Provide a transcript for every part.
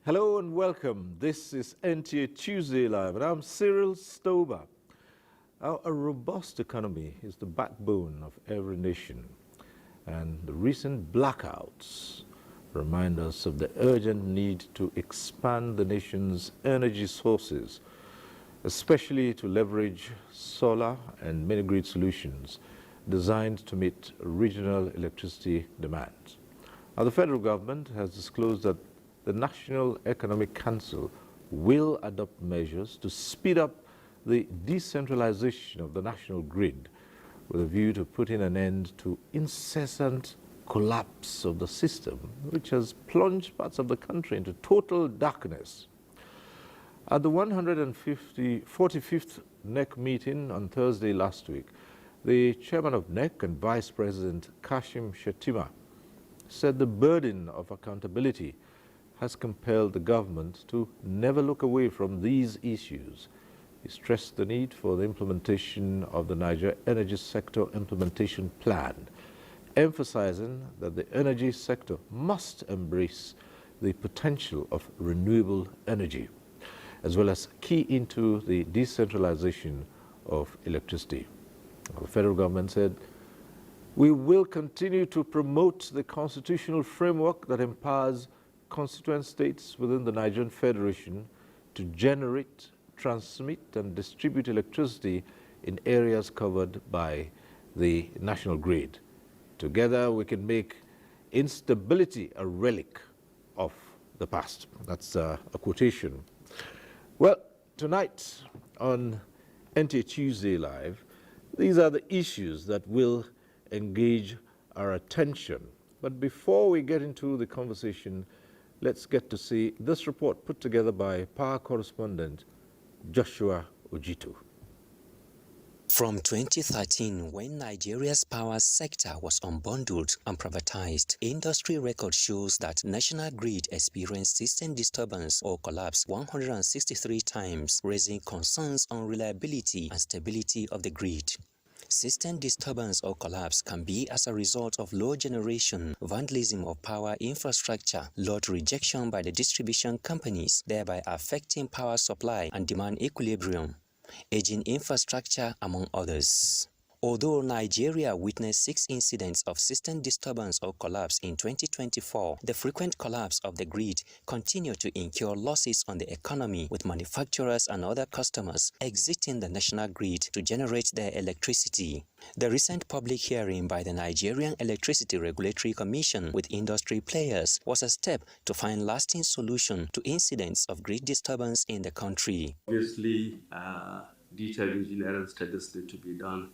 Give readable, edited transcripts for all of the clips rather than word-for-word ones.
Hello and welcome. This is NTA Tuesday Live, and I'm Cyril Stober. A robust economy is the backbone of every nation, and the recent blackouts remind us of the urgent need to expand the nation's energy sources, especially to leverage solar and mini-grid solutions designed to meet regional electricity demands. Now, the federal government has disclosed that the National Economic Council will adopt measures to speed up the decentralization of the national grid with a view to putting an end to incessant collapse of the system, which has plunged parts of the country into total darkness. At the 145th NEC meeting on Thursday last week, the chairman of NEC and Vice President Kashim Shettima said the burden of accountability has compelled the government to never look away from these issues. He stressed the need for the implementation of the Niger Energy Sector Implementation Plan, emphasizing that the energy sector must embrace the potential of renewable energy, as well as key into the decentralization of electricity. The federal government said, "We will continue to promote the constitutional framework that empowers constituent states within the Nigerian Federation to generate, transmit, and distribute electricity in areas covered by the national grid. Together, we can make instability a relic of the past." That's a quotation. Well, tonight on NTA Tuesday Live, these are the issues that will engage our attention. But before we get into the conversation, let's get to see this report put together by power correspondent Joshua Ojitu. From 2013, when Nigeria's power sector was unbundled and privatized, industry record shows that national grid experienced system disturbance or collapse 163 times, raising concerns on reliability and stability of the grid. System disturbance or collapse can be as a result of low generation, vandalism of power infrastructure, load rejection by the distribution companies, thereby affecting power supply and demand equilibrium, aging infrastructure, among others. Although Nigeria witnessed 6 incidents of system disturbance or collapse in 2024, the frequent collapse of the grid continued to incur losses on the economy, with manufacturers and other customers exiting the national grid to generate their electricity. The recent public hearing by the Nigerian Electricity Regulatory Commission with industry players was a step to find lasting solution to incidents of grid disturbance in the country. Obviously, detailed engineering studies need to be done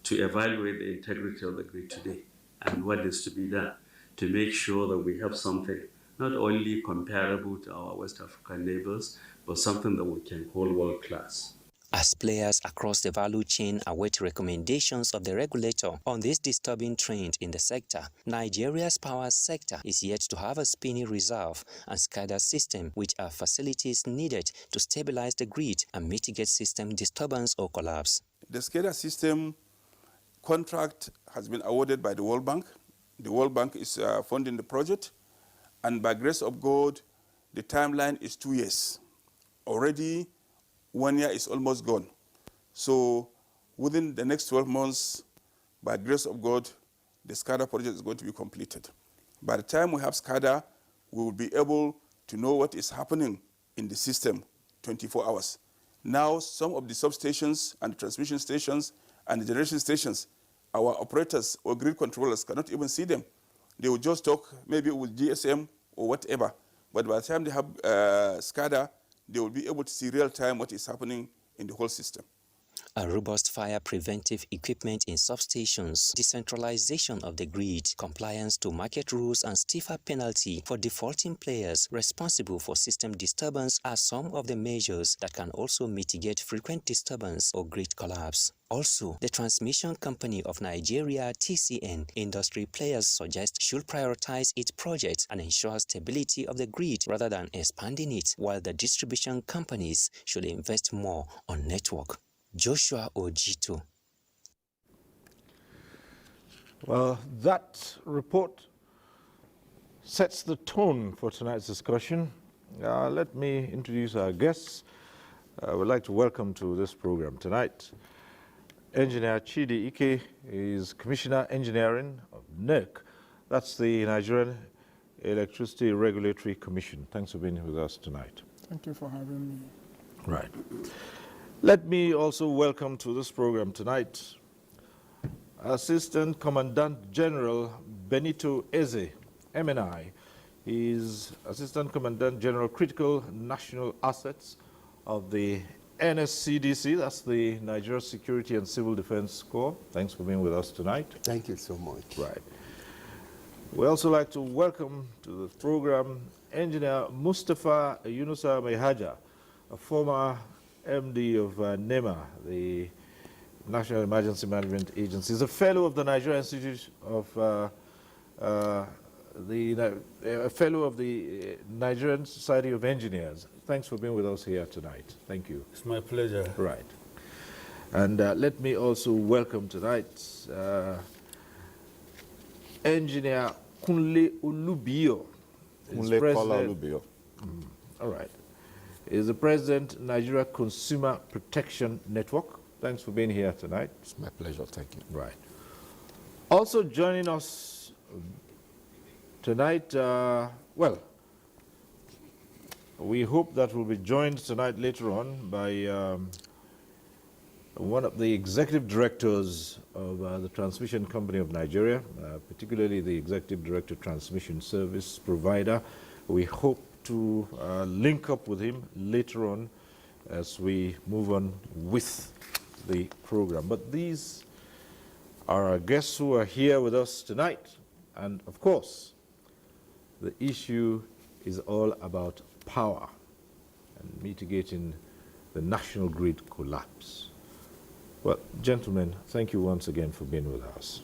to evaluate the integrity of the grid today and what is to be done to make sure that we have something not only comparable to our West African neighbors, but something that we can call world-class. As players across the value chain await recommendations of the regulator on this disturbing trend in the sector, Nigeria's power sector is yet to have a spinning reserve and SCADA system, which are facilities needed to stabilize the grid and mitigate system disturbance or collapse. The SCADA system contract has been awarded by the World Bank. The World Bank is funding the project, and by grace of God, the timeline is 2 years. Already, 1 year is almost gone. So within the next 12 months, by grace of God, the SCADA project is going to be completed. By the time we have SCADA, we will be able to know what is happening in the system 24 hours. Now, some of the substations and transmission stations and the generation stations, our operators or grid controllers cannot even see them. They will just talk maybe with GSM or whatever. But by the time they have SCADA, they will be able to see real time what is happening in the whole system. A robust fire preventive equipment in substations, decentralization of the grid, compliance to market rules, and stiffer penalty for defaulting players responsible for system disturbance are some of the measures that can also mitigate frequent disturbance or grid collapse. Also, the Transmission Company of Nigeria, TCN, industry players suggest should prioritize its projects and ensure stability of the grid rather than expanding it, while the distribution companies should invest more on network. Joshua Ojitu. Well, that report sets the tone for tonight's discussion. Let me introduce our guests. I would like to welcome to this program tonight Engineer Chidi Ike is Commissioner Engineering of NERC. That's the Nigerian Electricity Regulatory Commission. Thanks for being with us tonight. Thank you for having me. Right. Let me also welcome to this program tonight Assistant Commandant General Benito Eze, MNI. He is Assistant Commandant General Critical National Assets of the NSCDC, that's the Nigeria Security and Civil Defense Corps. Thanks for being with us tonight. Thank you so much. Right. We also like to welcome to the program Engineer Mustafa Yunusa Mehaja, a former MD of NEMA, the National Emergency Management Agency. He's a fellow of the Nigerian Institute of a fellow of the Nigerian Society of Engineers. Thanks for being with us here tonight. Thank you. It's my pleasure. Right. And let me also welcome tonight Engineer Kunle Olubio. Kunle Kola Olubio. All right. Is the President, Nigeria Consumer Protection Network. Thanks for being here tonight. It's my pleasure. Thank you. Right. Also joining us tonight, well, we hope that we'll be joined tonight later on by one of the executive directors of the Transmission Company of Nigeria, particularly the executive director transmission service provider. We hope to link up with him later on as we move on with the program. But these are our guests who are here with us tonight. And of course, the issue is all about power and mitigating the national grid collapse. Well, gentlemen, thank you once again for being with us.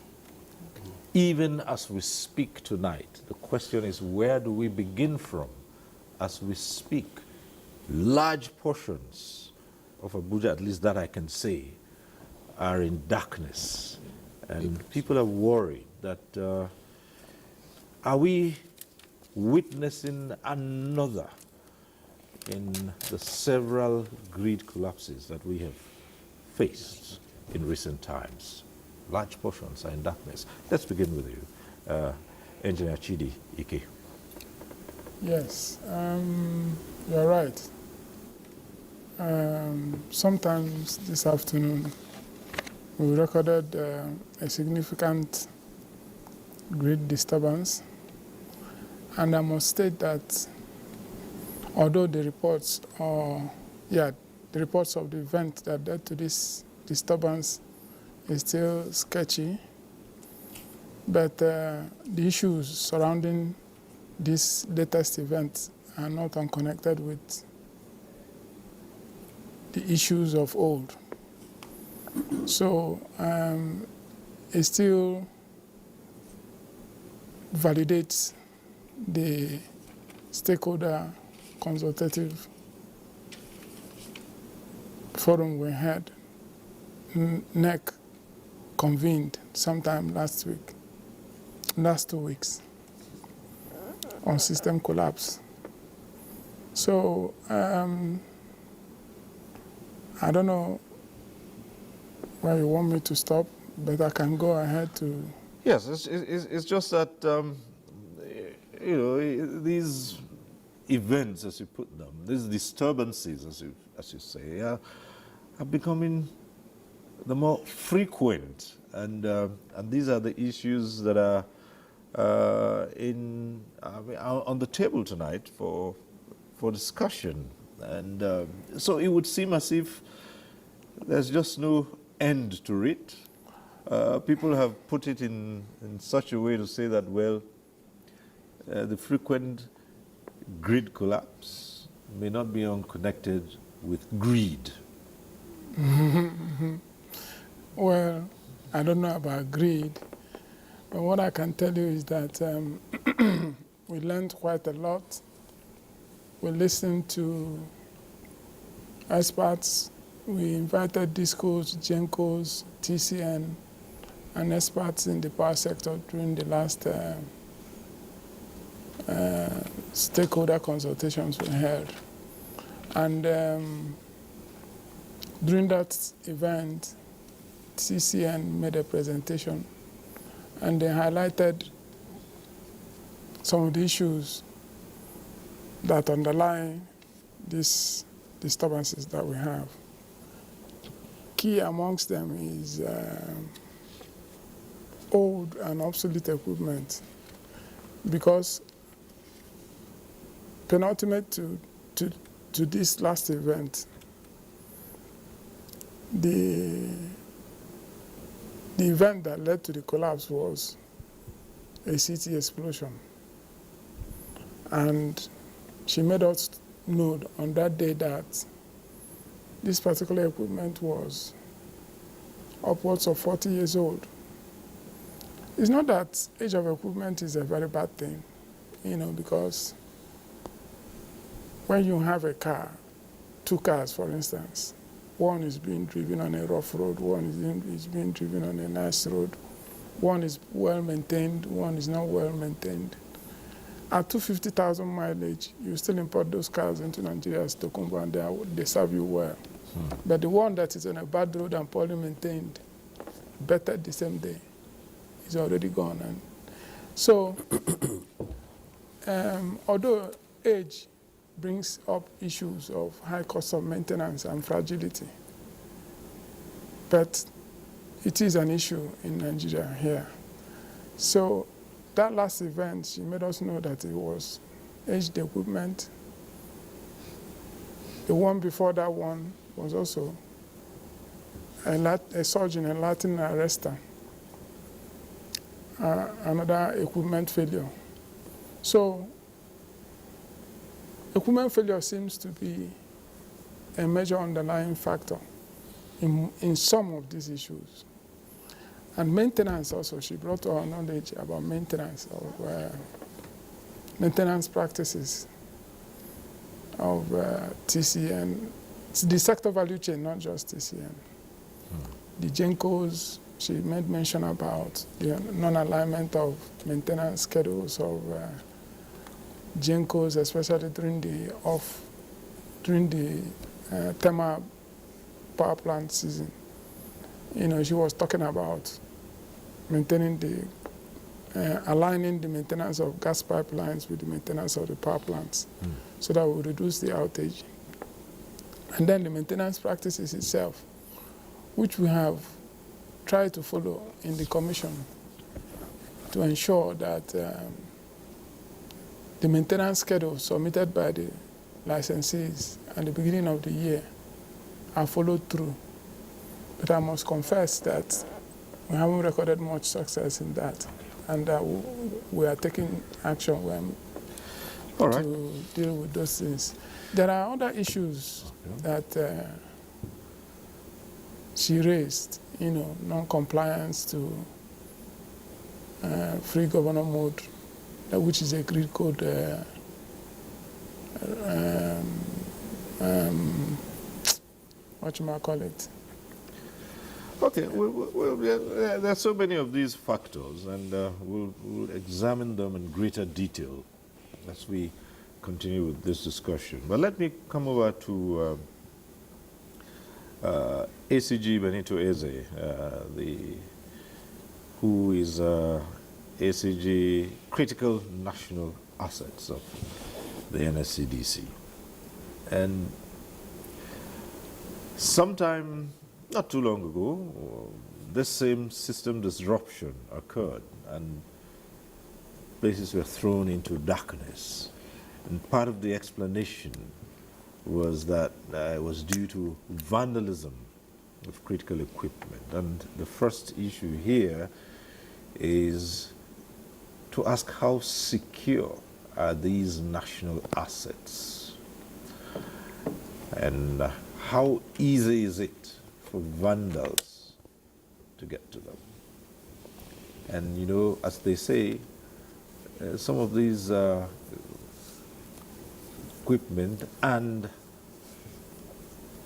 Even as we speak tonight, the question is, where do we begin from? As we speak, large portions of Abuja, at least that I can say, are in darkness. And people are worried that, are we witnessing another in the several grid collapses that we have faced in recent times? Large portions are in darkness. Let's begin with you, Engineer Chidi Ike. Yes, you're right. Sometimes this afternoon, we recorded a significant grid disturbance. And I must state that although the reports of the event that led to this disturbance is still sketchy, but the issues surrounding this latest event are not unconnected with the issues of old. So it still validates the stakeholder consultative forum we had. NEC convened sometime last 2 weeks, on system collapse. So I don't know where you want me to stop, but I can go ahead to. Yes, it's just that, you know, these events, as you put them, these disturbances, as you say, are becoming the more frequent, and these are the issues that are on the table tonight for discussion, and so it would seem as if there's just no end to it. People have put it in such a way to say that, well, the frequent grid collapse may not be unconnected with greed. Well, I don't know about greed, but what I can tell you is that we learned quite a lot. We listened to experts. We invited DISCOs, GENCOs, TCN, and experts in the power sector during the last stakeholder consultations were held. And during that event, TCN made a presentation and they highlighted some of the issues that underlie these disturbances that we have. Key amongst them is old and obsolete equipment, because penultimate to this last event, the event that led to the collapse was a city explosion. And she made us know on that day that this particular equipment was upwards of 40 years old. It's not that age of equipment is a very bad thing, because when you have a car, 2 cars for instance, one is being driven on a rough road, one is being driven on a nice road, one is well maintained, one is not well maintained. At 250,000 mileage, you still import those cars into Nigeria as Tokumbo and they serve you well. But the one that is on a bad road and poorly maintained, better the same day, is already gone. And so, although age brings up issues of high cost of maintenance and fragility, but it is an issue in Nigeria here. So that last event, she made us know that it was aged equipment. The one before that one was also a surge in a Latin arrestor, another equipment failure. So equipment failure seems to be a major underlying factor in some of these issues. And maintenance also, she brought our knowledge about maintenance of maintenance practices of TCN. It's the sector value chain, not just TCN. The GENCOs, she made mention about the non-alignment of maintenance schedules of GENCOs, especially during the thermal power plant season. She was talking about maintaining aligning the maintenance of gas pipelines with the maintenance of the power plants, so that we reduce the outage. And then the maintenance practices itself, which we have tried to follow in the commission to ensure that the maintenance schedule submitted by the licensees at the beginning of the year are followed through. But I must confess that we haven't recorded much success in that, and we are taking action to deal with those things. There are other issues that she raised, non-compliance to free governor mode, which is a grid code whatchamacallit. Okay, there are so many of these factors, and we'll examine them in greater detail as we continue with this discussion. But let me come over to ACG Benito Eze, who is ACG Critical National Assets of the NSCDC. And sometime not too long ago, this same system disruption occurred and places were thrown into darkness. And part of the explanation was that it was due to vandalism of critical equipment. And the first issue here is to ask, how secure are these national assets? And how easy is it for vandals to get to them? And as they say, some of these equipment and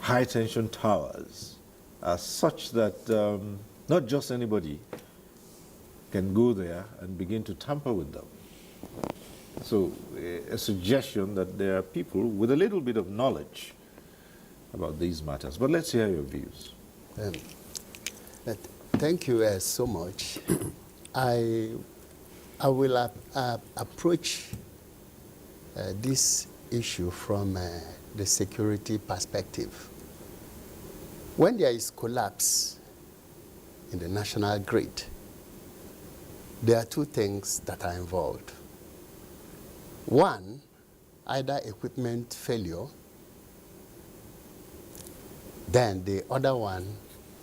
high tension towers are such that not just anybody can go there and begin to tamper with them. So a suggestion that there are people with a little bit of knowledge about these matters. But let's hear your views. Thank you so much. I will approach this issue from the security perspective. When there is collapse in the national grid, there are two things that are involved. One, either equipment failure, then the other one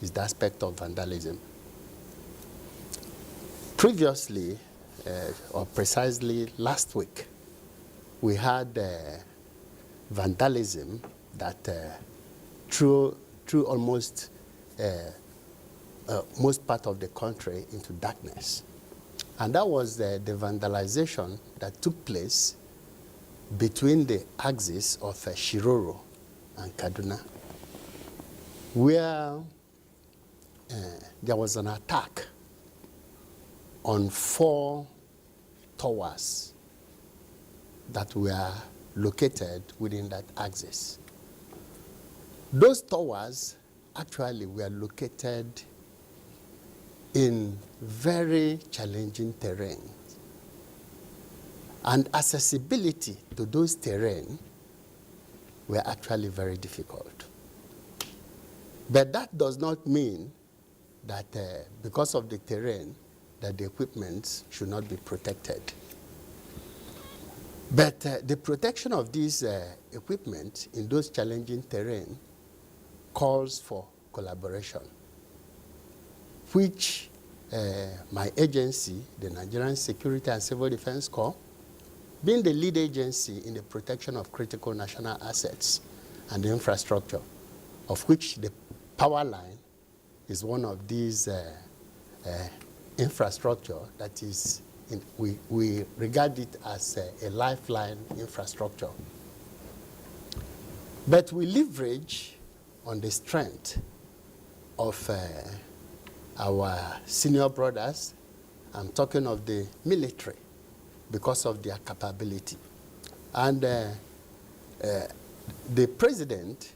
is the aspect of vandalism. Previously, or precisely last week, we had vandalism that threw almost most part of the country into darkness. And that was the vandalization that took place between the axis of Shiroro and Kaduna, where there was an attack on 4 towers that were located within that axis. Those towers actually were located in very challenging terrain. And accessibility to those terrain were actually very difficult. But that does not mean that because of the terrain, that the equipment should not be protected. But the protection of these equipment in those challenging terrain calls for collaboration, which my agency, the Nigerian Security and Civil Defense Corps, being the lead agency in the protection of critical national assets and the infrastructure, of which the power line is one of these infrastructure that is, we regard it as a lifeline infrastructure. But we leverage on the strength of our senior brothers. I'm talking of the military, because of their capability. And the President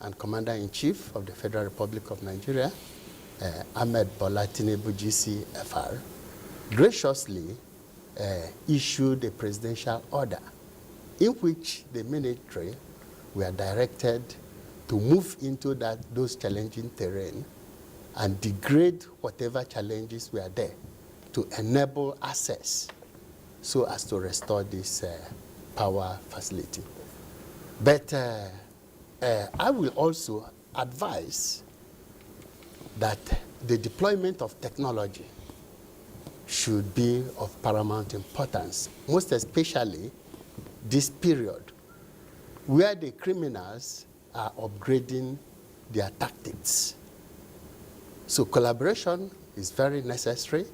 and Commander-in-Chief of the Federal Republic of Nigeria, Ahmed Bola Tinubu GCFR, graciously issued a presidential order in which the military were directed to move into those challenging terrain and degrade whatever challenges were there to enable access so as to restore this power facility. But I will also advise that the deployment of technology should be of paramount importance, most especially this period where the criminals are upgrading their tactics. So collaboration is very necessary.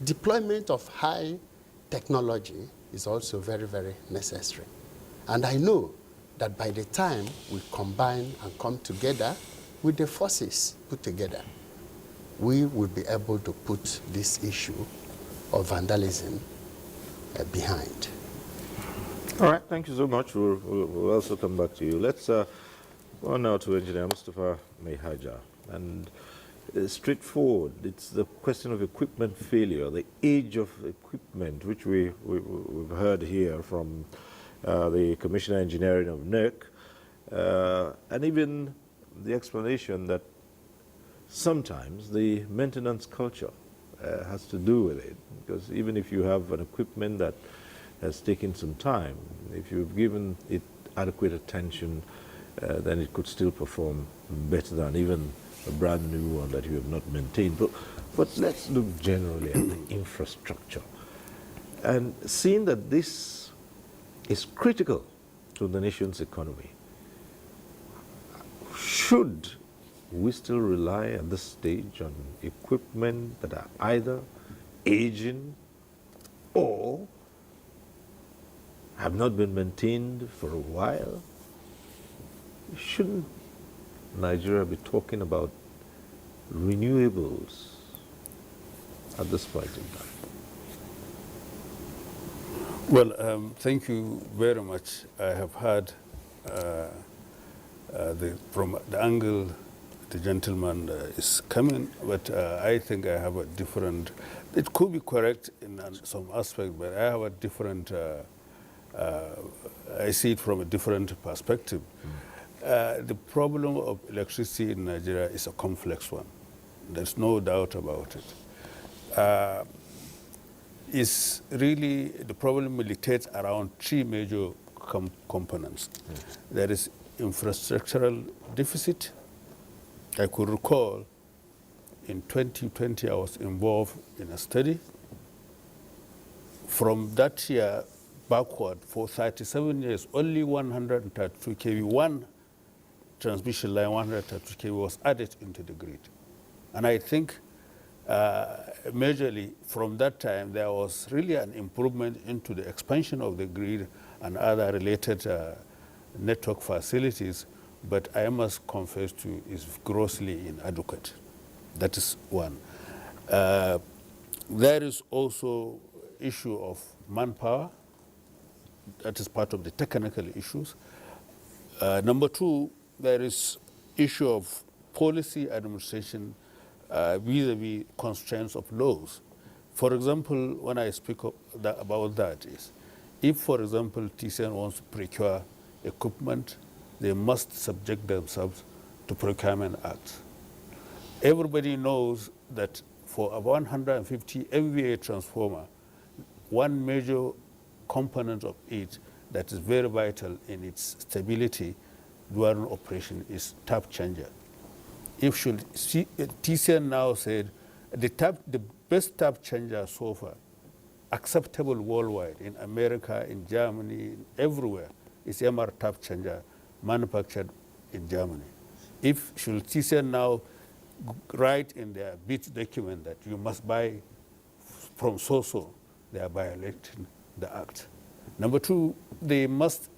Deployment of high technology is also very, very necessary. And I know that by the time we combine and come together with the forces put together, we will be able to put this issue of vandalism behind. All right, thank you so much. We'll also come back to you. Let's go now to Engineer Mustafa Mehaja. And straightforward, it's the question of equipment failure, the age of equipment, which we've heard here from the Commissioner Engineering of NERC, and even the explanation that sometimes the maintenance culture has to do with it, because even if you have an equipment that has taken some time, if you've given it adequate attention, then it could still perform better than even a brand new one that you have not maintained. But let's look generally at the infrastructure. And seeing that this is critical to the nation's economy, should we still rely at this stage on equipment that are either aging or have not been maintained for a while? Shouldn't Nigeria be talking about renewables at this point in time? Well, thank you very much. I have heard from the angle the gentleman is coming, but I think I have a different, it could be correct in some aspect, but I have a different, I see it from a different perspective. The problem of electricity in Nigeria is a complex one. There's no doubt about it. Is really, the problem militates around three major components. There is infrastructural deficit. I could recall in 2020 I was involved in a study. From that year backward, for 37 years, only 132 kV, one transmission line, 132 kV was added into the grid. And I think majorly from that time, there was really an improvement into the expansion of the grid and other related network facilities, but I must confess to is grossly inadequate. That is one. There is also issue of manpower. That is part of the technical issues. Number two, there is issue of policy administration vis-a-vis constraints of laws. For example, when I speak about that is, if, for example, TCN wants to procure equipment, they must subject themselves to Procurement Act. Everybody knows that for a 150 MVA transformer, one major component of it that is very vital in its stability during operation is tap changer. If TCN now said the best tap changer so far, acceptable worldwide, in America, in Germany, everywhere, is MR tap changer manufactured in Germany. If should TCN now write in their bid document that you must buy from so-so, they are violating the act. Number two, they must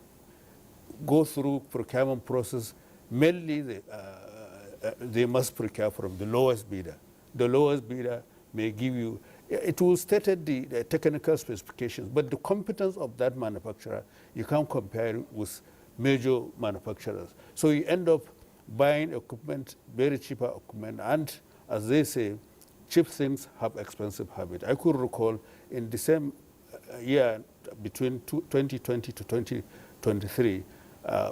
go through procurement process. Mainly, they must procure from the lowest bidder. The lowest bidder may give you, it will state the technical specifications, but the competence of that manufacturer, you can't compare it with major manufacturers. So you end up buying equipment, very cheaper equipment, and as they say, cheap things have expensive habit. I could recall in the same year, between 2020 to 2023,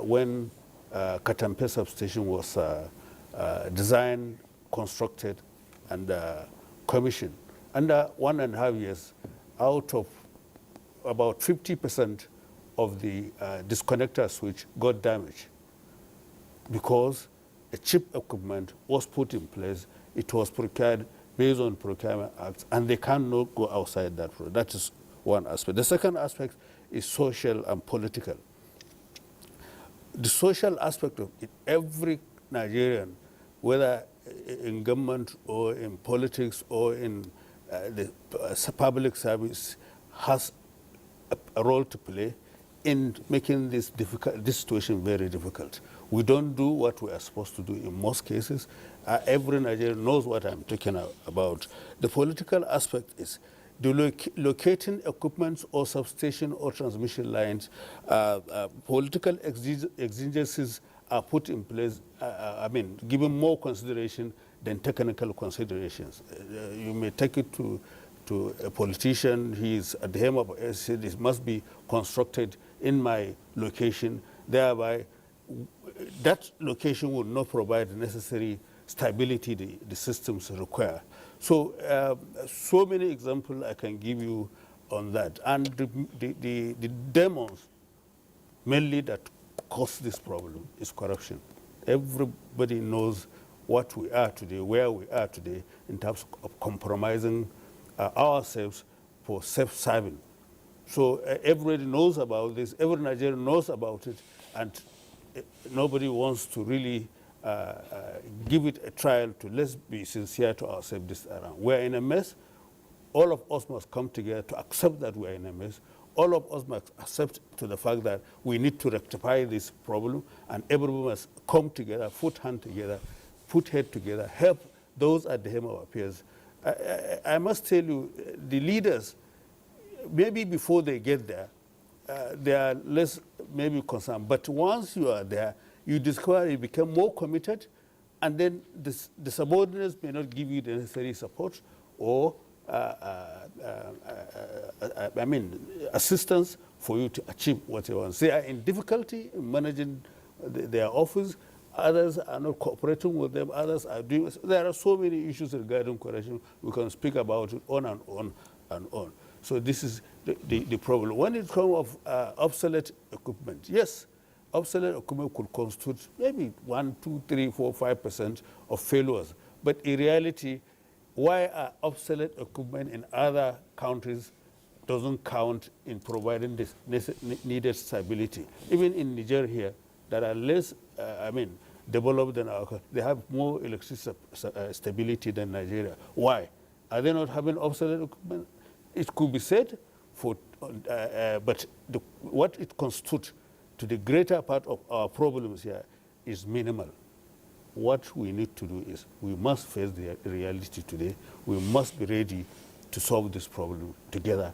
when Katampe substation was designed, constructed, and commissioned. Under 1.5 years, out of about 50% of the disconnector switch got damaged because a cheap equipment was put in place. It was procured based on Procurement Act, and they cannot go outside that. That is one aspect. The second aspect is social and political. The social aspect of it, every Nigerian, whether in government or in politics or in the public service, has a role to play in making this situation very difficult. We don't do what we are supposed to do in most cases. Every Nigerian knows what I'm talking about. The political aspect is locating equipment or substation or transmission lines. Political exigencies are put in place, given more consideration than technical considerations. You may take it to a politician, he's at the helm of a said it must be constructed in my location, thereby that location would not provide the necessary stability the systems require. So, so many examples I can give you on that. And the demons mainly that cause this problem is corruption. Everybody knows what we are today, where we are today in terms of compromising ourselves for self-serving. So everybody knows about this, every Nigerian knows about it, and nobody wants to really give it a trial to let's be sincere to ourselves this around. We're in a mess. All of us must come together to accept that we're in a mess. All of us must accept to the fact that we need to rectify this problem, and everyone must come together, put hand together, put head together, help those at the helm of affairs. I must tell you, the leaders, maybe before they get there, they are less maybe concerned. But once you are there, you discover you become more committed, and then the subordinates may not give you the necessary support or assistance for you to achieve what you want. They are in difficulty in managing their office. Others are not cooperating with them. Others are doing. There are so many issues regarding corruption. We can speak about it on and on and on. So this is the problem. When it comes of obsolete equipment, yes, obsolete equipment could constitute maybe 1, 2, 3, 4, 5% of failures. But in reality, why are obsolete equipment in other countries doesn't count in providing this needed stability? Even in Nigeria here, that are less, developed than our country, they have more electricity stability than Nigeria. Why? Are they not having obsolete equipment? It could be said, but what it constitutes to the greater part of our problems here is minimal. What we need to do is we must face the reality today. We must be ready to solve this problem together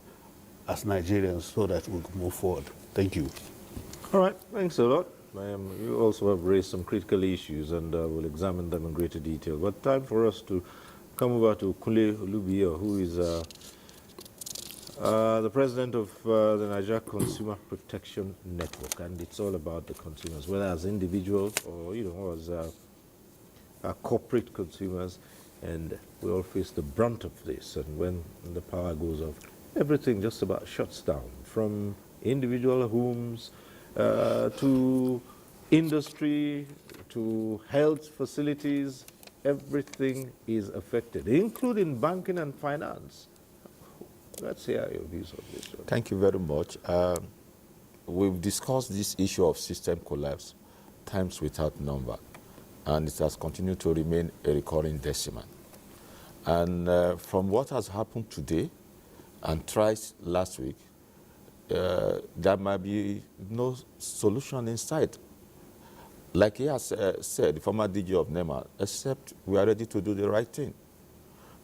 as Nigerians so that we can move forward. Thank you. All right, thanks a lot. You also have raised some critical issues, and we'll examine them in greater detail. But time for us to come over to Kunle Olubio, who is the president of the Nigeria Consumer Protection Network, and it's all about the consumers, whether as individuals or as corporate consumers, and we all face the brunt of this. And when the power goes off, everything just about shuts down, from individual homes to industry to health facilities. Everything is affected, including banking and finance. Let's hear your views on this. Thank you very much. We've discussed this issue of system collapse times without number, and it has continued to remain a recurring decimal. And from what has happened today and thrice last week, there might be no solution in sight. Like he has said, the former DG of NEMA, except we are ready to do the right thing.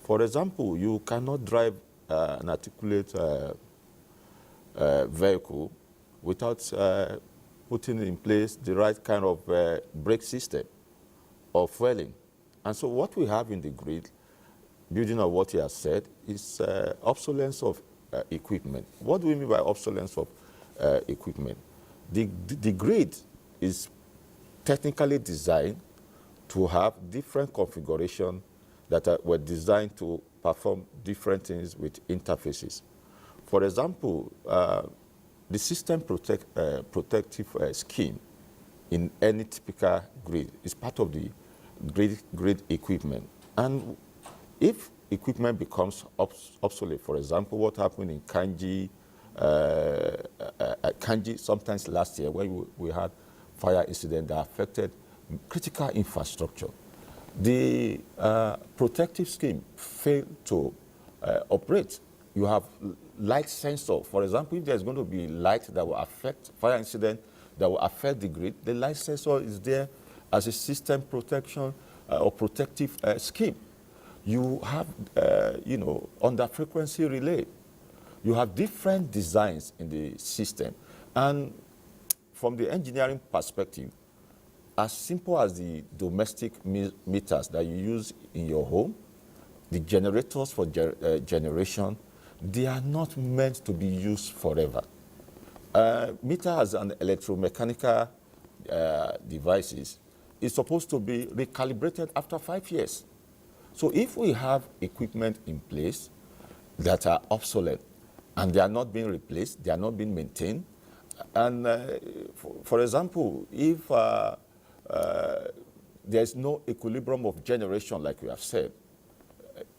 For example, you cannot drive an articulate vehicle without putting in place the right kind of brake system or fueling. And so what we have in the grid, building on what he has said, is obsolescence of equipment. What do we mean by obsolescence of equipment? The grid is technically designed to have different configurations that were designed to perform different things with interfaces. For example, the system protective scheme in any typical grid is part of the grid equipment. And if equipment becomes obsolete, for example, what happened in Kanji sometimes last year, when we had fire incident that affected critical infrastructure, the protective scheme failed to operate. You have light sensor. For example, if there's going to be light that will affect fire incident, that will affect the grid, the light sensor is there as a system protection or protective scheme. You have, under frequency relay, you have different designs in the system. And from the engineering perspective, as simple as the domestic meters that you use in your home, the generators for generation, they are not meant to be used forever. Meter as an electromechanical devices is supposed to be recalibrated after 5 years. So if we have equipment in place that are obsolete and they are not being replaced, they are not being maintained, and for example, if there's no equilibrium of generation, like we have said,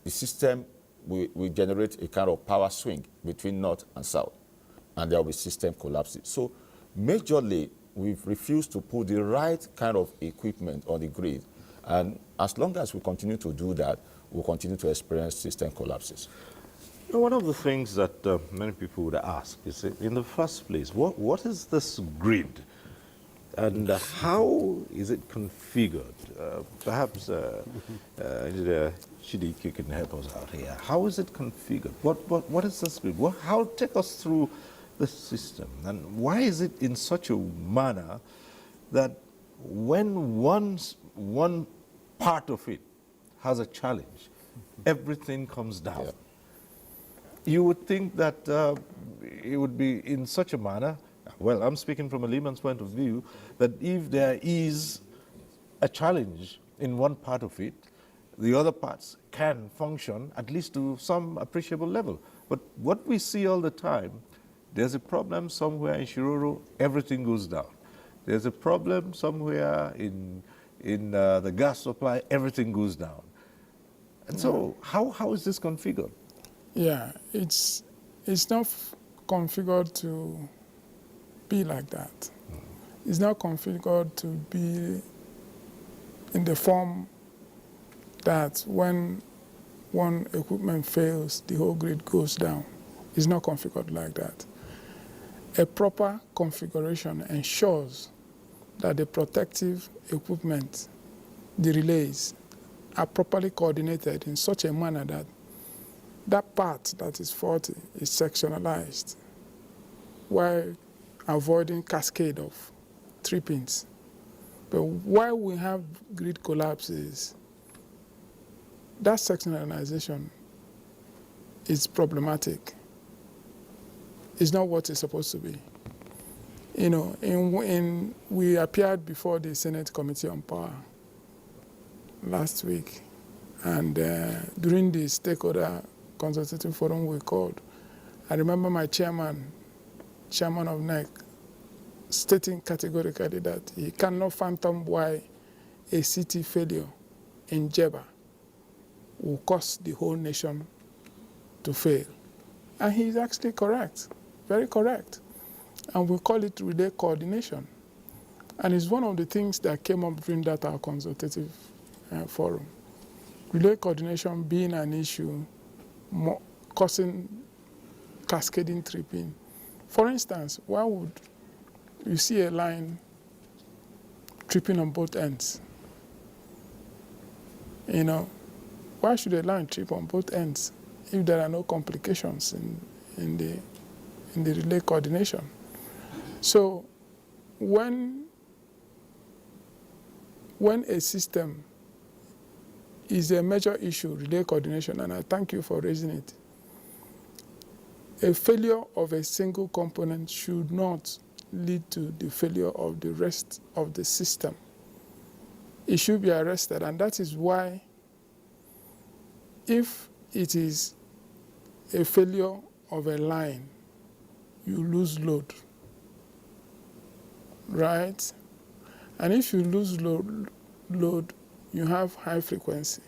the system will generate a kind of power swing between north and south, and there will be system collapses. So majorly, we've refused to put the right kind of equipment on the grid. And as long as we continue to do that, we'll continue to experience system collapses. One of the things that many people would ask is, in the first place, what is this grid? And how is it configured? Perhaps Engineer Chidiki can help us out here. How is it configured? What is the script? Take us through the system. And why is it in such a manner that when one part of it has a challenge, everything comes down? Yeah. You would think that it would be in such a manner, well, I'm speaking from a layman's point of view, that if there is a challenge in one part of it, the other parts can function at least to some appreciable level. But what we see all the time, there's a problem somewhere in Shiroro, everything goes down. There's a problem somewhere in the gas supply, everything goes down. And so how is this configured? Yeah, it's not configured to be like that. It's not configured to be in the form that when one equipment fails, the whole grid goes down. It's not configured like that. A proper configuration ensures that the protective equipment, the relays, are properly coordinated in such a manner that that part that is faulty is sectionalized while avoiding cascade of trippings. But while we have grid collapses, that sectionalization is problematic. It's not what it's supposed to be. You know, we appeared before the Senate Committee on Power last week, and during the stakeholder consultative forum we called, I remember my chairman of NEC, stating categorically that he cannot fathom why a city failure in Jeba will cause the whole nation to fail. And he's actually correct, very correct. And we call it relay coordination. And it's one of the things that came up during that our consultative forum. Relay coordination being an issue, causing cascading tripping. For instance, why would you see a line tripping on both ends? You know, why should a line trip on both ends if there are no complications in the relay coordination? So when a system is a major issue, relay coordination, and I thank you for raising it, a failure of a single component should not lead to the failure of the rest of the system. It should be arrested, and that is why if it is a failure of a line, you lose load, right? And if you lose load, you have high frequency.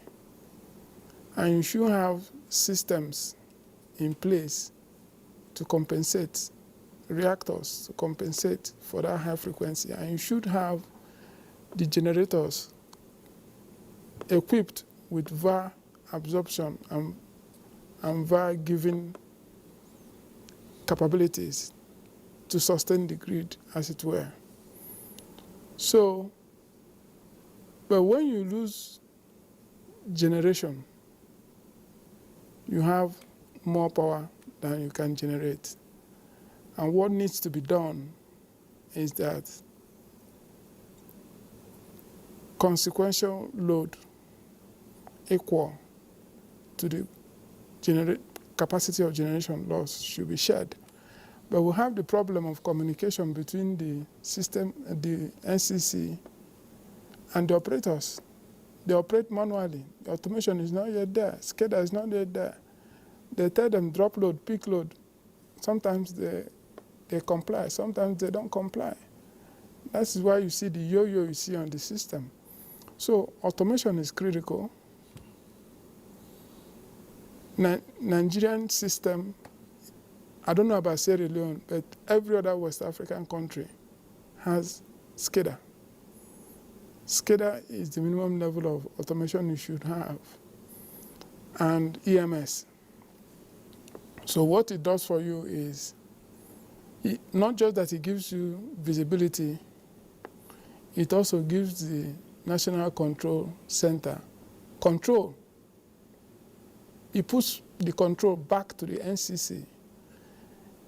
And you should have systems in place to compensate, reactors to compensate for that high frequency. And you should have the generators equipped with VAR absorption and VAR giving capabilities to sustain the grid, as it were. So, but when you lose generation, you have more power than you can generate. And what needs to be done is that consequential load equal to the capacity of generation loss should be shared. But we have the problem of communication between the system, the NCC, and the operators. They operate manually. The automation is not yet there. SCADA is not yet there. They tell them drop load, peak load. Sometimes they comply. Sometimes they don't comply. That's why you see the yo-yo you see on the system. So automation is critical. Nigerian system, I don't know about Sierra Leone, but every other West African country has SCADA. SCADA is the minimum level of automation you should have, and EMS. So what it does for you is, not just that it gives you visibility it also gives the National Control Center control. It puts the control back to the NCC.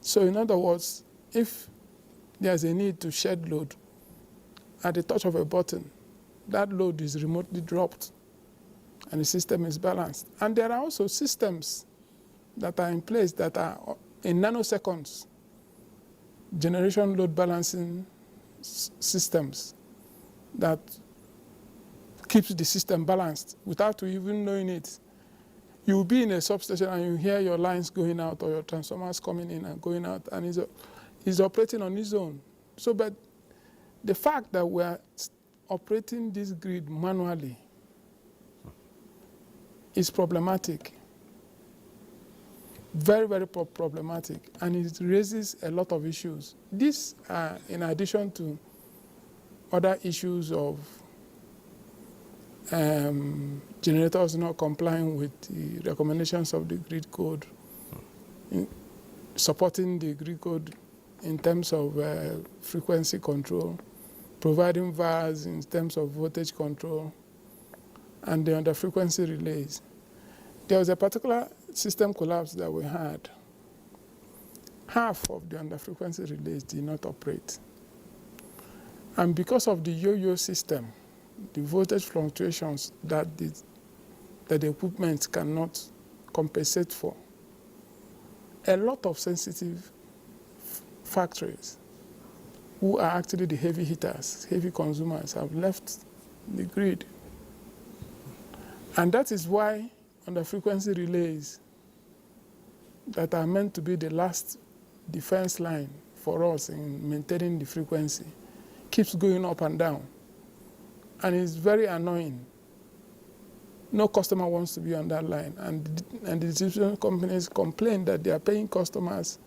So in other words, if there's a need to shed load, at the touch of a button, that load is remotely dropped and the system is balanced. And there are also systems that are in place that are in nanoseconds, generation load balancing systems that keeps the system balanced without you even knowing it. You'll be in a substation and you hear your lines going out or your transformers coming in and going out, and it's operating on its own. So, but the fact that we're operating this grid manually is problematic. Very, very problematic, and it raises a lot of issues. These are in addition to other issues of generators not complying with the recommendations of the grid code, supporting the grid code in terms of frequency control, providing VARs in terms of voltage control, and the under-frequency relays. There was a particular system collapse that we had. Half of the under-frequency relays did not operate. And because of the yo-yo system, the voltage fluctuations that the equipment cannot compensate for, a lot of sensitive factories who are actually the heavy hitters, heavy consumers, have left the grid. And that is why under-frequency relays that are meant to be the last defense line for us in maintaining the frequency keeps going up and down. And it's very annoying. No customer wants to be on that line. And the distribution companies complain that they are paying customers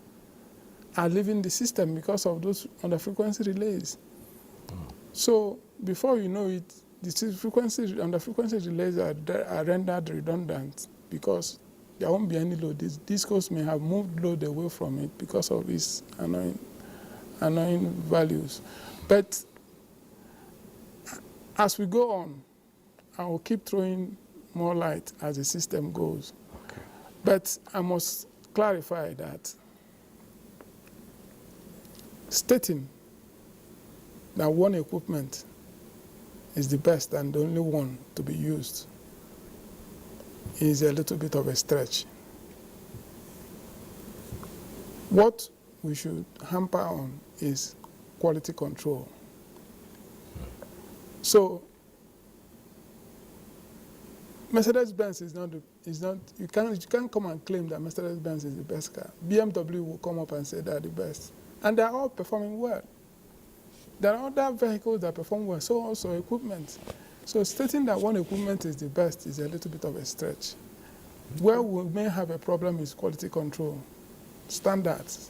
are leaving the system because of those under-frequency relays. So before you know it, the under-frequency relays are rendered redundant because there won't be any load. These discos may have moved load away from it because of its annoying values. But as we go on, I will keep throwing more light as the system goes. Okay. But I must clarify that stating that one equipment is the best and the only one to be used is a little bit of a stretch. What we should hamper on is quality control. So Mercedes-Benz is not, you can't come and claim that Mercedes-Benz is the best car. BMW will come up and say they're the best. And they're all performing well. There are other vehicles that perform well, so also equipment. So stating that one equipment is the best is a little bit of a stretch. Where we may have a problem is quality control, standards,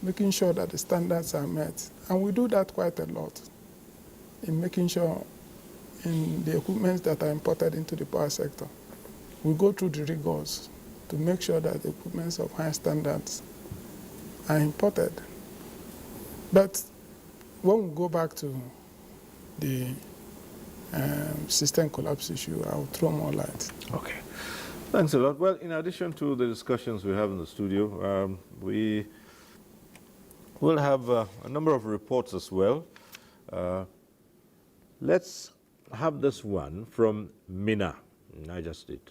making sure that the standards are met. And we do that quite a lot in making sure in the equipment that are imported into the power sector. We go through the rigors to make sure that the equipment of high standards are imported. But when we go back to the system collapse issue, I'll throw more light. Okay. Thanks a lot. Well, in addition to the discussions we have in the studio, we will have a number of reports as well. Let's have this one from Mina, Niger State.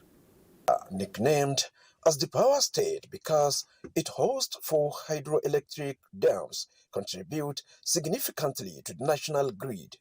Nicknamed as the power state because it hosts 4 hydroelectric dams, contribute significantly to the national grid.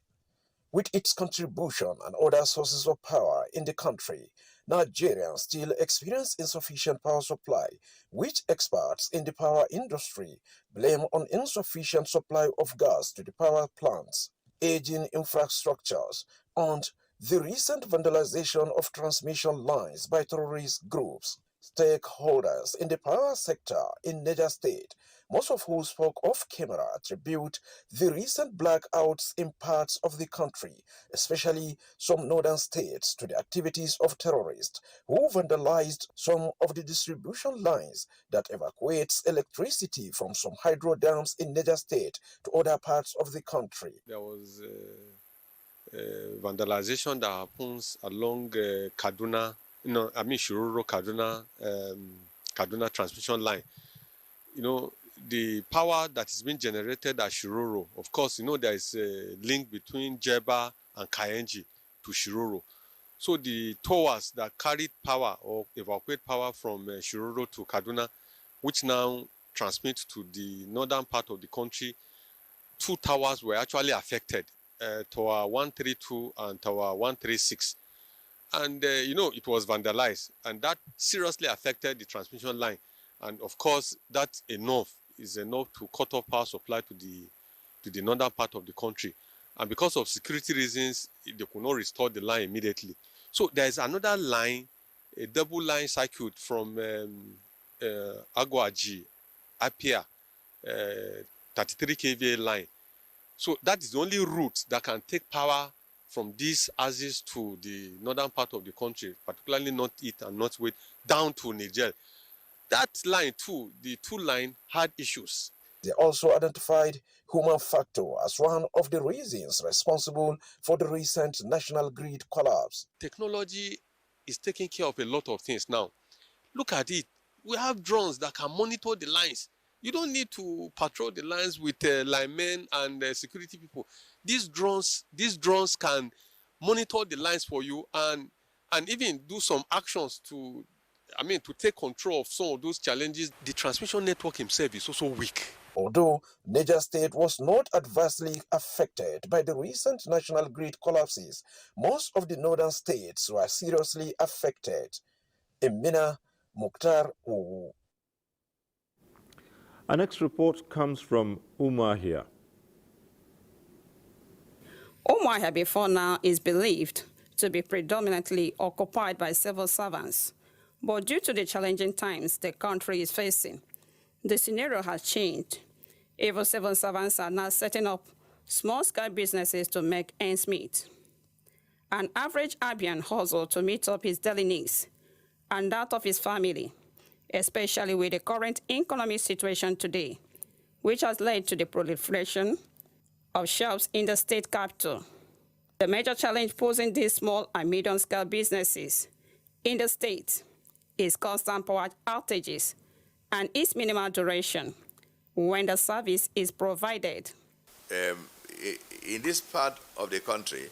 With its contribution and other sources of power in the country, Nigerians still experience insufficient power supply, which experts in the power industry blame on insufficient supply of gas to the power plants, aging infrastructures, and the recent vandalization of transmission lines by terrorist groups. Stakeholders in the power sector in Niger State, most of who spoke off camera, attribute the recent blackouts in parts of the country, especially some northern states, to the activities of terrorists who vandalized some of the distribution lines that evacuates electricity from some hydro dams in Niger State to other parts of the country. There was vandalization that happens along Kaduna, Shiroro Kaduna transmission line. The power that is being generated at Shiroro, of course, there is a link between Jeba and Kayenji to Shiroro. So the towers that carried power or evacuate power from Shiroro to Kaduna, which now transmit to the northern part of the country, 2 towers were actually affected, Tower 132 and Tower 136. And, it was vandalized, and that seriously affected the transmission line. And of course, that is enough to cut off power supply to the northern part of the country. And because of security reasons, they could not restore the line immediately. So there is another line, a double line circuit from Agwaji, Apia, 33 kVA line. So that is the only route that can take power from these axes to the northern part of the country, particularly northeast and northwest, down to Niger. That line too, the 2 line had issues. They also identified human factor as one of the reasons responsible for the recent national grid collapse. Technology is taking care of a lot of things now. Look at it. We have drones that can monitor the lines. You don't need to patrol the lines with linemen and security people. These drones can monitor the lines for you and even do some actions to take control of some of those challenges. The transmission network himself is also weak. Although Niger State was not adversely affected by the recent national grid collapses, most of the northern states were seriously affected. Emina Mukhtar. Our next report comes from Umuahia. Umuahia before now is believed to be predominantly occupied by civil servants. But due to the challenging times the country is facing, the scenario has changed. Even civil servants are now setting up small-scale businesses to make ends meet. An average Abian hustles to meet up his daily needs and that of his family, especially with the current economic situation today, which has led to the proliferation of shops in the state capital. The major challenge posing these small and medium-scale businesses in the state is constant power outages and its minimal duration when the service is provided. In this part of the country,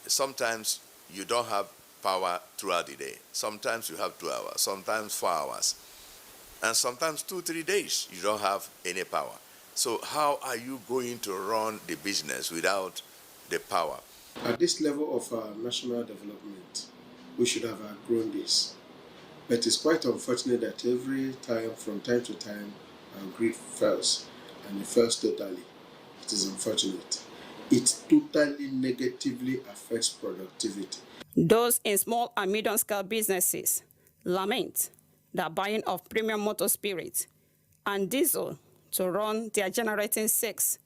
sometimes you don't have power throughout the day. Sometimes you have 2 hours, sometimes 4 hours, and sometimes 2-3 days you don't have any power. So how are you going to run the business without the power? At this level of national development, we should have outgrown this. But it's quite unfortunate that every time, from time to time, our grid fails, and it fails totally. It is unfortunate. It totally negatively affects productivity. Those in small and medium-scale businesses lament the buying of premium motor spirit and diesel to run their generating six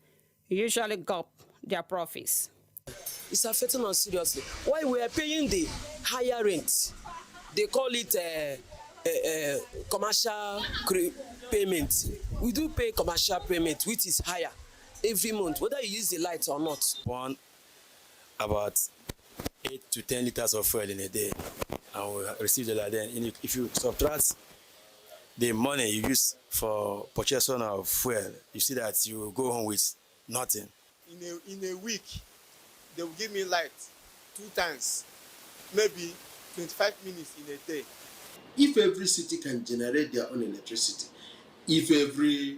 usually gulp their profits. It's affecting us seriously. Why we are paying the higher rent? They call it commercial payment. We do pay commercial payment, which is higher every month, whether you use the light or not. Burn about 8 to 10 liters of fuel in a day, and we receive the then. If you subtract the money you use for purchasing of fuel, you see that you go home with nothing. In a week, they will give me light 2 times, maybe 25 minutes in a day. If every city can generate their own electricity, if every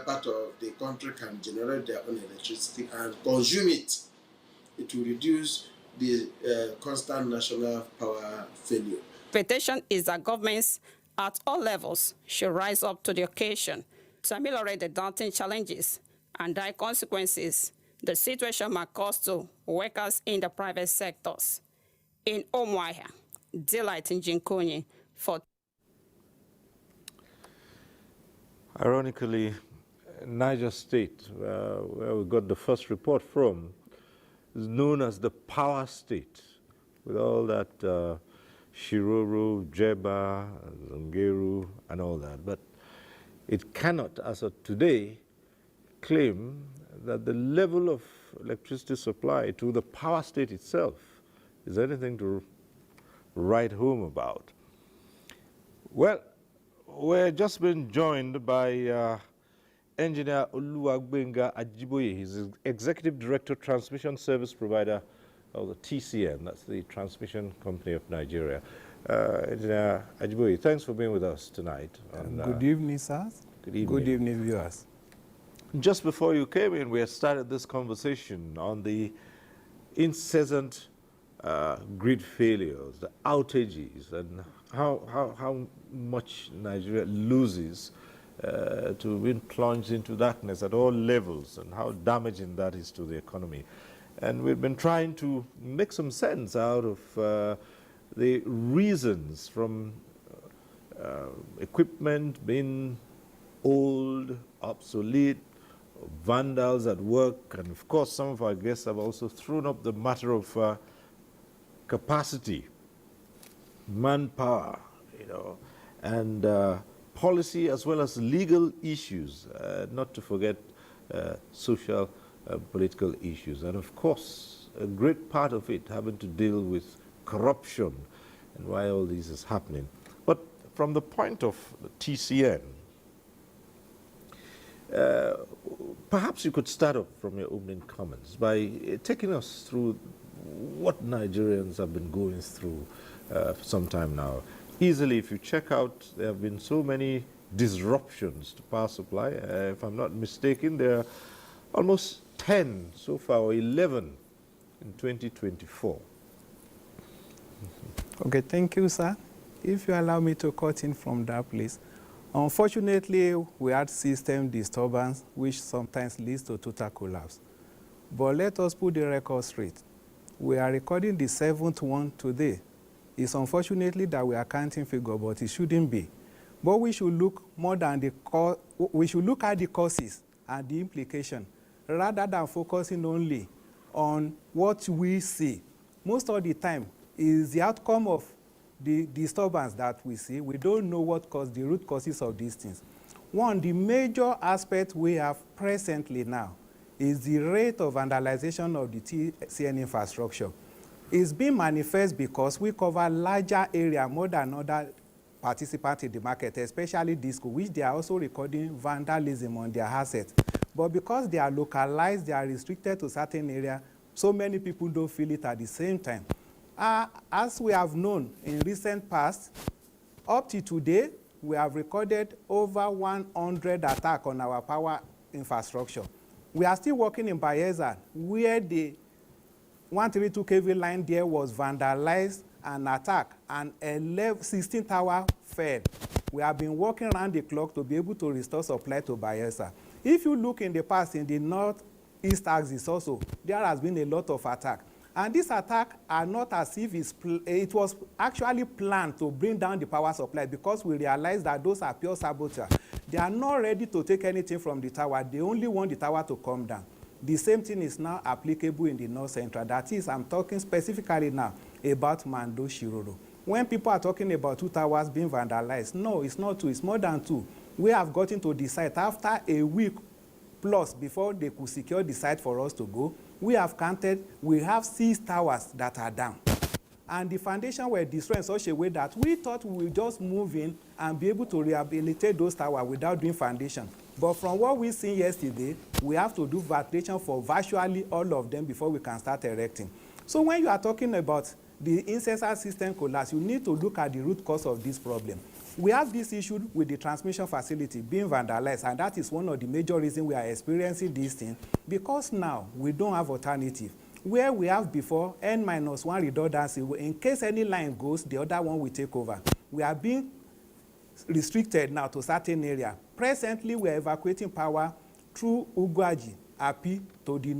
part of the country can generate their own electricity and consume it, it will reduce the constant national power failure. Expectation is that governments at all levels should rise up to the occasion to ameliorate the daunting challenges and dire consequences the situation might cause to workers in the private sectors. In Umuahia, Delight in Jinkonyi for. Ironically, Niger State, where we got the first report from, is known as the power state, with all that Shiroro, Jeba, Zongeru, and all that. But it cannot, as of today, claim that the level of electricity supply to the power state itself is anything to write home about. Well, we're just been joined by Engineer Oluwagbenga Ajiboye. He's Executive Director, Transmission Service Provider of the TCN, that's the Transmission Company of Nigeria. Engineer Ajiboye, thanks for being with us tonight. Good evening, sir. Good evening. Good evening, viewers. Just before you came in, we had started this conversation on the incessant grid failures, the outages, and how much Nigeria loses to being plunged into darkness at all levels, and how damaging that is to the economy. And we've been trying to make some sense out of the reasons, from equipment being old, obsolete, vandals at work, and of course some of our guests have also thrown up the matter of capacity, manpower, and policy as well as legal issues, not to forget social political issues, and of course a great part of it having to deal with corruption and why all this is happening. But from the point of the TCN, perhaps you could start off from your opening comments by taking us through what Nigerians have been going through for some time now. Easily, if you check out, there have been so many disruptions to power supply. If I'm not mistaken, there are almost 10 so far, or 11 in 2024. Okay, thank you, sir. If you allow me to cut in from that place. Unfortunately, we had system disturbance, which sometimes leads to total collapse. But let us put the record straight. We are recording the 7th one today. It's unfortunately that we are counting figure, but it shouldn't be. But we should look more than we should look at the causes and the implication, rather than focusing only on what we see. Most of the time is the outcome of the disturbance that we see. We don't know what caused the root causes of these things. One, the major aspect we have presently now is the rate of vandalization of the TCN infrastructure. It's been manifest because we cover larger area more than other participants in the market, especially disco, which they are also recording vandalism on their assets. But because they are localized, they are restricted to certain area, so many people don't feel it at the same time. As we have known in recent past, up to today, we have recorded over 100 attacks on our power infrastructure. We are still working in Bayelsa, where the 132 kV line there was vandalized and attacked, and 16 tower fell. We have been working around the clock to be able to restore supply to Bayelsa. If you look in the past, in the northeast axis also, there has been a lot of attack. And these attacks are not as if it was actually planned to bring down the power supply, because we realize that those are pure sabotage. They are not ready to take anything from the tower. They only want the tower to come down. The same thing is now applicable in the North Central. That is, I'm talking specifically now about Mando Shiroro. When people are talking about 2 towers being vandalized, no, it's not 2, it's more than 2. We have gotten to the site after a week plus before they could secure the site for us to go. We have counted, we have 6 towers that are down. And the foundation were destroyed in such a way that we thought we would just move in and be able to rehabilitate those towers without doing foundation. But from what we seen yesterday, we have to do validation for virtually all of them before we can start erecting. So when you are talking about the incessant system collapse, you need to look at the root cause of this problem. We have this issue with the transmission facility being vandalized, and that is one of the major reasons we are experiencing this thing, because now we don't have alternative. Where we have before N-1 redundancy, in case any line goes, the other one will take over. We are being restricted now to certain area. Presently, we are evacuating power through Ugwaji, Api, to the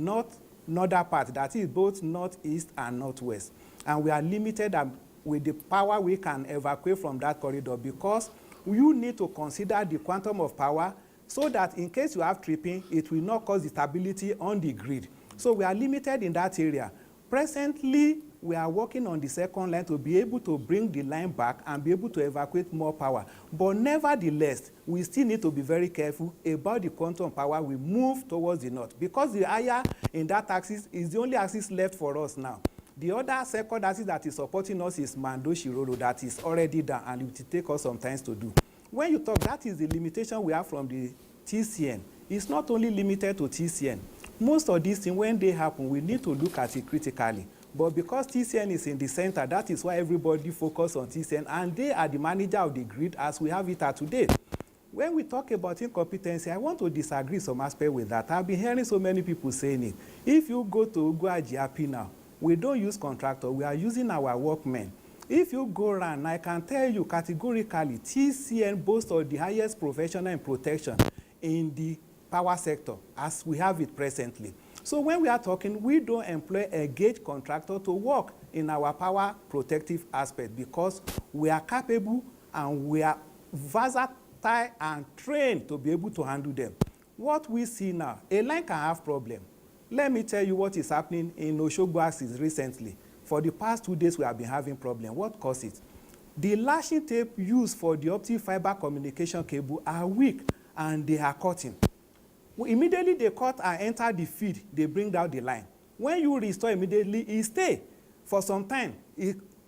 northern part, that is both northeast and northwest. And we are limited with the power we can evacuate from that corridor, because you need to consider the quantum of power so that in case you have tripping, it will not cause instability on the grid. So we are limited in that area. Presently, we are working on the second line to be able to bring the line back and be able to evacuate more power. But nevertheless, we still need to be very careful about the quantum power we move towards the north, because the higher in that axis is the only axis left for us now. The other second axis that is supporting us is Mando-Shiroro, that is already done, and it will take us some time to do. When you talk, that is the limitation we have from the TCN. It's not only limited to TCN. Most of these things, when they happen, we need to look at it critically. But because TCN is in the center, that is why everybody focus on TCN, and they are the manager of the grid as we have it at today. When we talk about incompetency, I want to disagree some aspect with that. I've been hearing so many people saying it. If you go to Abuja now, we don't use contractor, we are using our workmen. If you go around, I can tell you categorically, TCN boasts of the highest professional and protection in the power sector as we have it presently. So when we are talking, we don't employ a gauge contractor to work in our power protective aspect, because we are capable and we are versatile and trained to be able to handle them. What we see now, a line can have problem. Let me tell you what is happening in Oshogbo axis recently. For the past 2 days, we have been having problem. What caused it? The lashing tape used for the optic fiber communication cable are weak and they are cutting. Immediately they cut and enter the feed, they bring down the line. When you restore immediately, it stays for some time.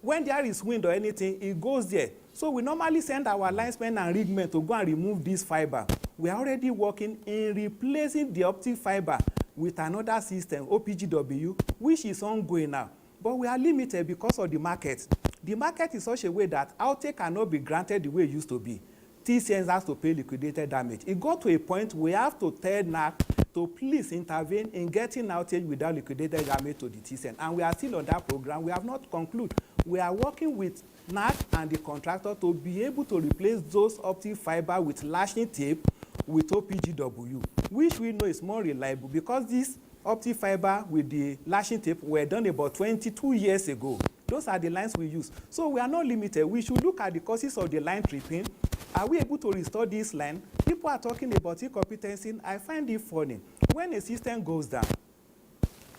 When there is wind or anything, it goes there. So we normally send our linesmen and rigmen to go and remove this fiber. We are already working in replacing the optic fiber with another system, OPGW, which is ongoing now. But we are limited because of the market. The market is such a way that outtake cannot be granted the way it used to be. TCNs has to pay liquidated damage. It got to a point we have to tell NAC to please intervene in getting outage without liquidated damage to the TCN. And we are still on that program. We have not concluded. We are working with NAC and the contractor to be able to replace those optic fiber with lashing tape with OPGW, which we know is more reliable, because this optic fiber with the lashing tape were done about 22 years ago. Those are the lines we use. So we are not limited. We should look at the causes of the line tripping. Are we able to restore this line? People are talking about incompetency. I find it funny. When a system goes down,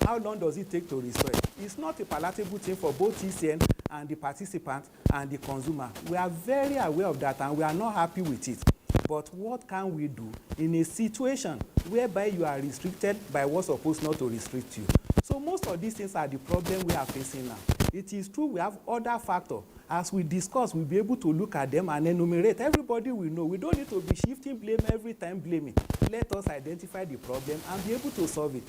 how long does it take to restore it? It's not a palatable thing for both TCN and the participant and the consumer. We are very aware of that and we are not happy with it. But what can we do in a situation whereby you are restricted by what's supposed not to restrict you? So most of these things are the problem we are facing now. It is true we have other factors. As we discuss, we'll be able to look at them and enumerate. Everybody will know. We don't need to be shifting blame every time blaming. Let us identify the problem and be able to solve it.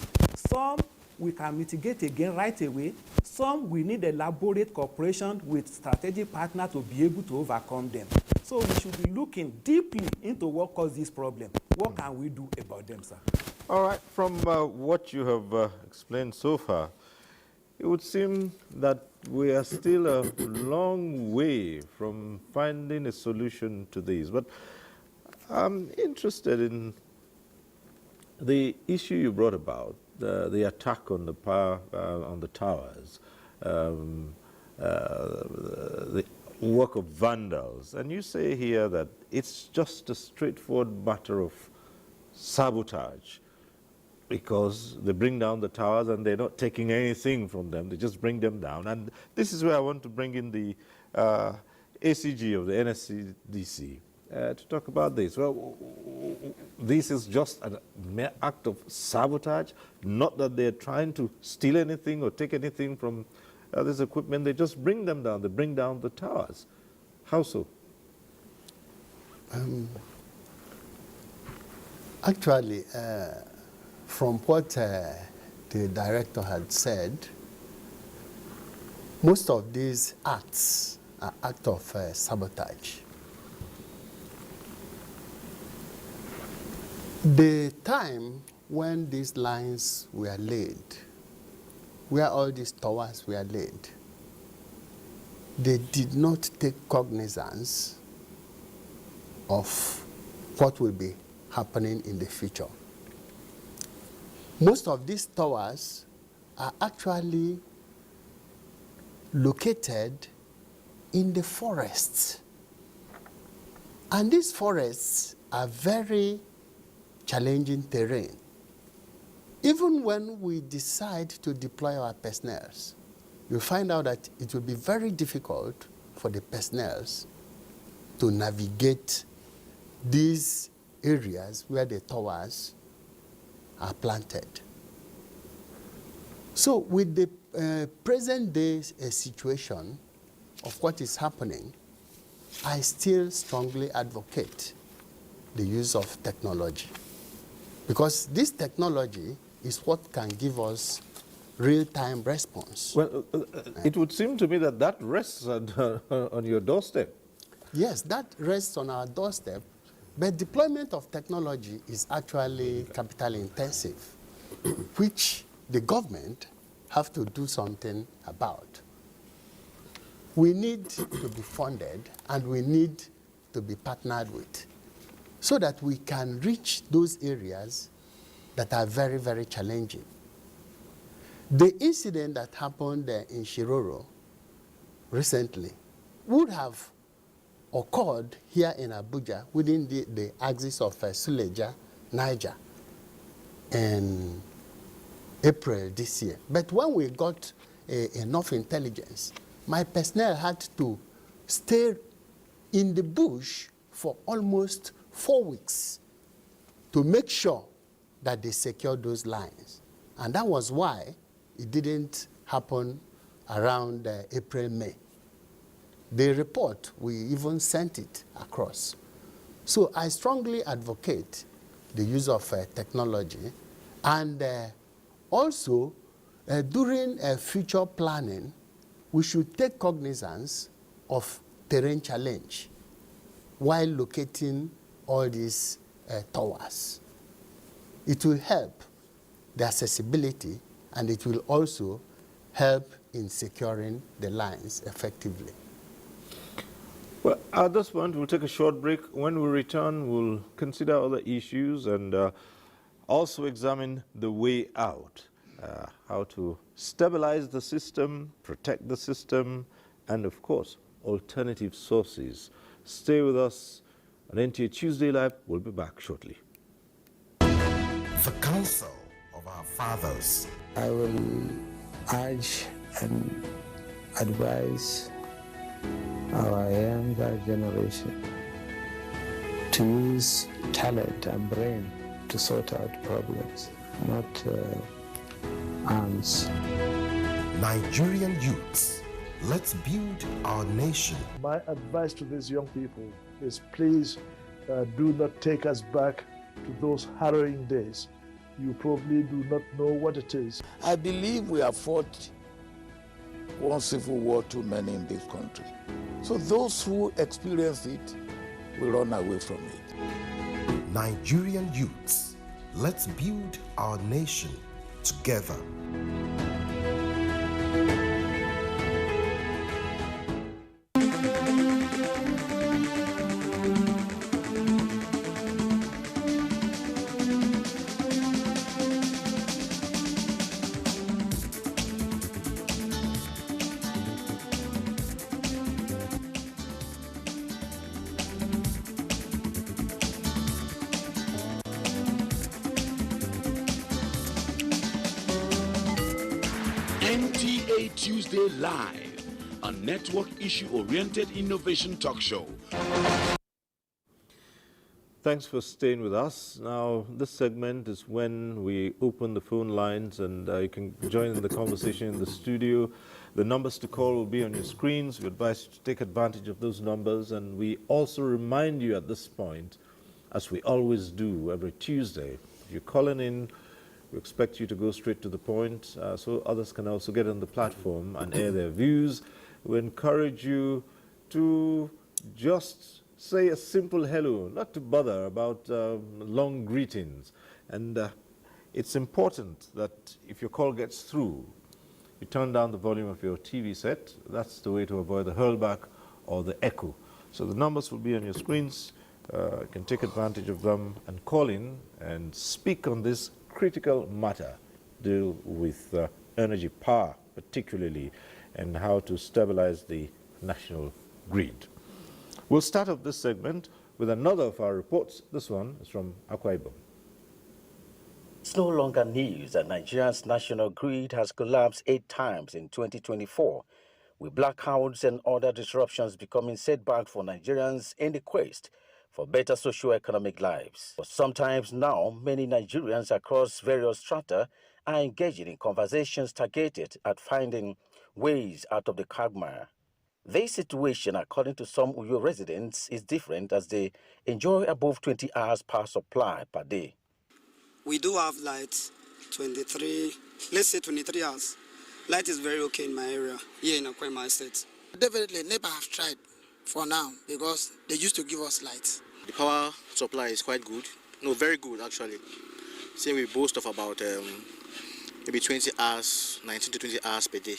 Some we can mitigate again right away. Some we need elaborate cooperation with strategic partners to be able to overcome them. So we should be looking deeply into what caused this problem. What can we do about them, sir? All right, from what you have explained so far, it would seem that we are still a long way from finding a solution to this. But I'm interested in the issue you brought about, the attack on the power, on the towers, the work of vandals. And you say here that it's just a straightforward matter of sabotage, because they bring down the towers and they're not taking anything from them. They just bring them down. And this is where I want to bring in the ACG of the NSCDC to talk about this. Well, this is just a mere act of sabotage, not that they're trying to steal anything or take anything from this equipment. They just bring them down. They bring down the towers. How so? Actually, from what the director had said, most of these acts are acts of sabotage. The time when these lines were laid, where all these towers were laid, they did not take cognizance of what will be happening in the future. Most of these towers are actually located in the forests. And these forests are very challenging terrain. Even when we decide to deploy our personnel, you'll find out that it will be very difficult for the personnel to navigate these areas where the towers are planted. So with the present day situation of what is happening, I still strongly advocate the use of technology, because this technology is what can give us real-time response. Well, it would seem to me that that rests on your doorstep. Yes, that rests on our doorstep, but deployment of technology is actually capital intensive, which the government have to do something about. We need to be funded and we need to be partnered with so that we can reach those areas that are very, very challenging. The incident that happened in Shiroro recently would have occurred here in Abuja within the axis of Suleja, Niger, in April this year. But when we got enough intelligence, my personnel had to stay in the bush for almost 4 weeks to make sure that they secured those lines. And that was why it didn't happen around April, May. The report, we even sent it across. So I strongly advocate the use of technology, and also during future planning, we should take cognizance of terrain challenge while locating all these towers. It will help the accessibility, and it will also help in securing the lines effectively. Well, at this point, we'll take a short break. When we return, we'll consider other issues and also examine the way out, how to stabilize the system, protect the system, and of course, alternative sources. Stay with us on NTA Tuesday Live. We'll be back shortly. The counsel of our fathers. I will urge and advise our younger generation to use talent and brain to sort out problems, not arms. Nigerian youths, let's build our nation. My advice to these young people is please do not take us back to those harrowing days. You probably do not know what it is. I believe we have fought one civil war too many in this country. So those who experience it will run away from it. Nigerian youths, let's build our nation together. NTA Tuesday Live, a network issue-oriented innovation talk show. Thanks for staying with us. Now, this segment is when we open the phone lines and you can join in the conversation in the studio. The numbers to call will be on your screens. We advise you to take advantage of those numbers, and we also remind you at this point, as we always do every Tuesday, if you're calling in, we expect you to go straight to the point so others can also get on the platform and air their views. We encourage you to just say a simple hello, not to bother about long greetings. And it's important that if your call gets through, you turn down the volume of your TV set. That's the way to avoid the hurlback or the echo. So the numbers will be on your screens. You can take advantage of them and call in and speak on this critical matter, deal with energy power particularly, and how to stabilize the national grid. We'll start off this segment with another of our reports. This one is from Akwa Ibom. It's no longer news that Nigeria's national grid has collapsed 8 times in 2024, with blackouts and other disruptions becoming setbacks for Nigerians in the quest for better socio-economic lives. But sometimes now, many Nigerians across various strata are engaging in conversations targeted at finding ways out of the quagmire. This situation, according to some Uyo residents, is different as they enjoy above 20 hours power supply per day. We do have light, 23, let's say 23 hours. Light is very okay in my area, here in Akwema Estate. Definitely, NEPA have tried for now because they used to give us light. The power supply is quite good. No, very good actually. Say we boast of about maybe 20 hours, 19 to 20 hours per day.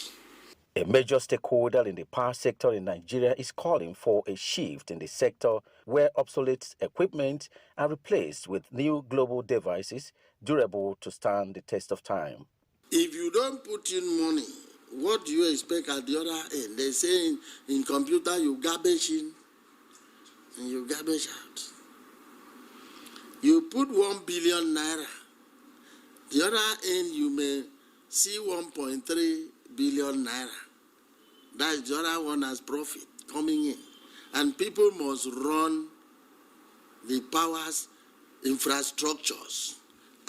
A major stakeholder in the power sector in Nigeria is calling for a shift in the sector where obsolete equipment are replaced with new global devices durable to stand the test of time. If you don't put in money, what do you expect at the other end? They say in computer you garbage in and you garbage out. You put 1 billion naira. The other end you may see 1.3 billion naira. That's the other one as profit coming in. And people must run the power's infrastructures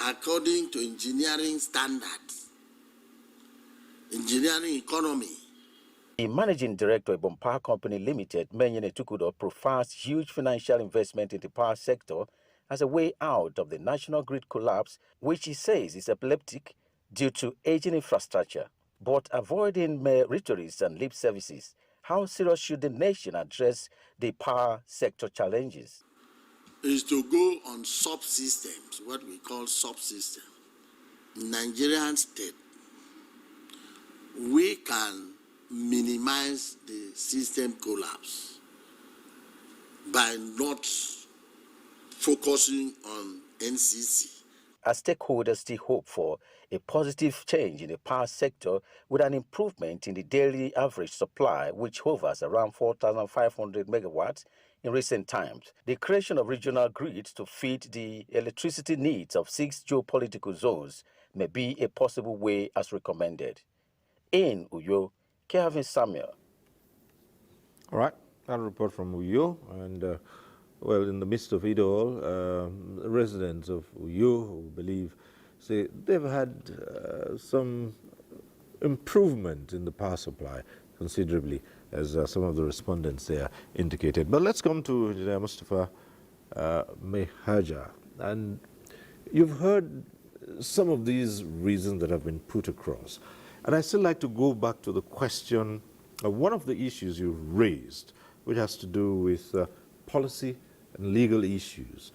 according to engineering standards, engineering economy. The managing director of Ibom Power Company Limited, Menyene Tukudo, profiles huge financial investment in the power sector as a way out of the national grid collapse, which he says is epileptic due to aging infrastructure. But avoiding mere rhetorics and lip services, how serious should the nation address the power sector challenges? Is to go on subsystems, what we call subsystem. In Nigerian state, we can minimize the system collapse by not focusing on NCC. As stakeholders still hope for a positive change in the power sector with an improvement in the daily average supply, which hovers around 4,500 megawatts in recent times. The creation of regional grids to feed the electricity needs of 6 geopolitical zones may be a possible way as recommended. In Uyo, Kevin Samuel. All right, that report from Uyo, and well, in the midst of it all, residents of Uyo who believe, say, they've had some improvement in the power supply considerably, as some of the respondents there indicated. But let's come to Engineer Mustafa Mehaja. And you've heard some of these reasons that have been put across. And I still like to go back to the question of one of the issues you raised, which has to do with policy and legal issues.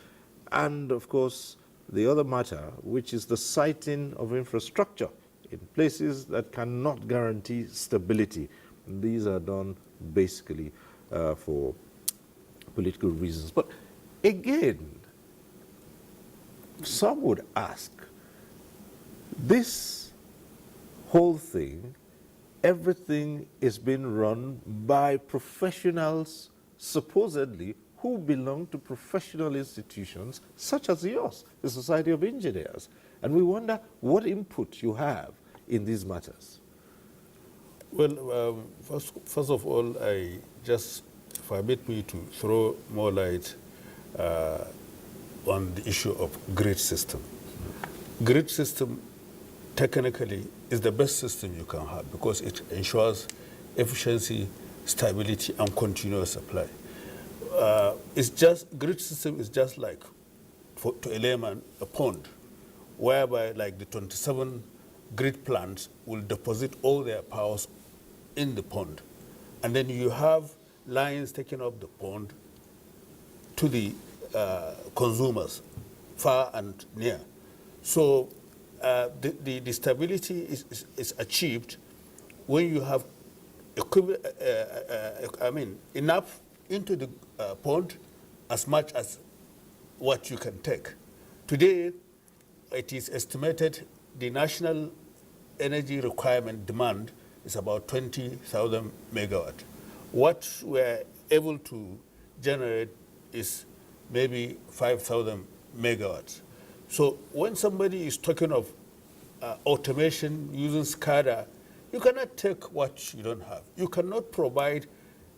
And of course, the other matter, which is the siting of infrastructure in places that cannot guarantee stability. And these are done basically for political reasons. But again, some would ask, this whole thing, everything is being run by professionals, supposedly, who belong to professional institutions such as yours, the Society of Engineers. And we wonder what input you have in these matters. Well, first of all, permit me to throw more light on the issue of grid system. Grid system technically is the best system you can have because it ensures efficiency, stability, and continuous supply. Grid system is just like, to a layman, a pond, whereby like the 27 grid plants will deposit all their powers in the pond. And then you have lines taking up the pond to the consumers, far and near. So the stability is achieved when you have enough into the pond as much as what you can take. Today, it is estimated the national energy requirement demand is about 20,000 megawatt. What we're able to generate is maybe 5,000 megawatts. So when somebody is talking of automation using SCADA, you cannot take what you don't have. You cannot provide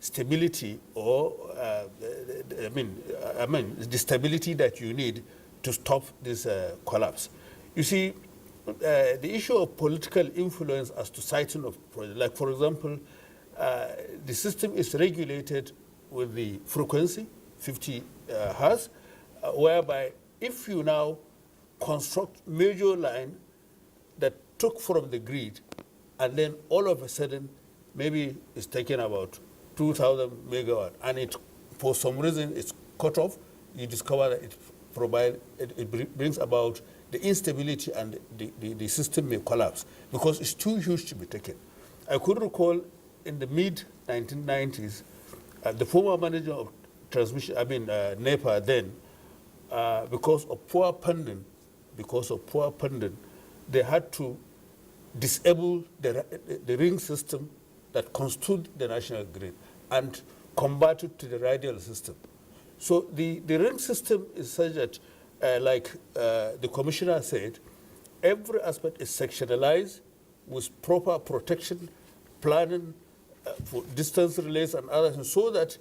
stability or, the stability that you need to stop this collapse. You see, the issue of political influence as to siting of projects, like for example, the system is regulated with the frequency, 50 hertz, whereby if you now construct major line that took from the grid, and then all of a sudden, maybe it's taking about 2,000 megawatt, and it, for some reason, it's cut off, you discover that it brings about the instability, and the system may collapse because it's too huge to be taken. I could recall in the mid-1990s, the former manager of transmission, NEPA then, because of poor funding, they had to disable the ring system that constituted the national grid and convert it to the radial system. So the ring system is such that, like the commissioner said, every aspect is sectionalized with proper protection, planning for distance relays and others, so that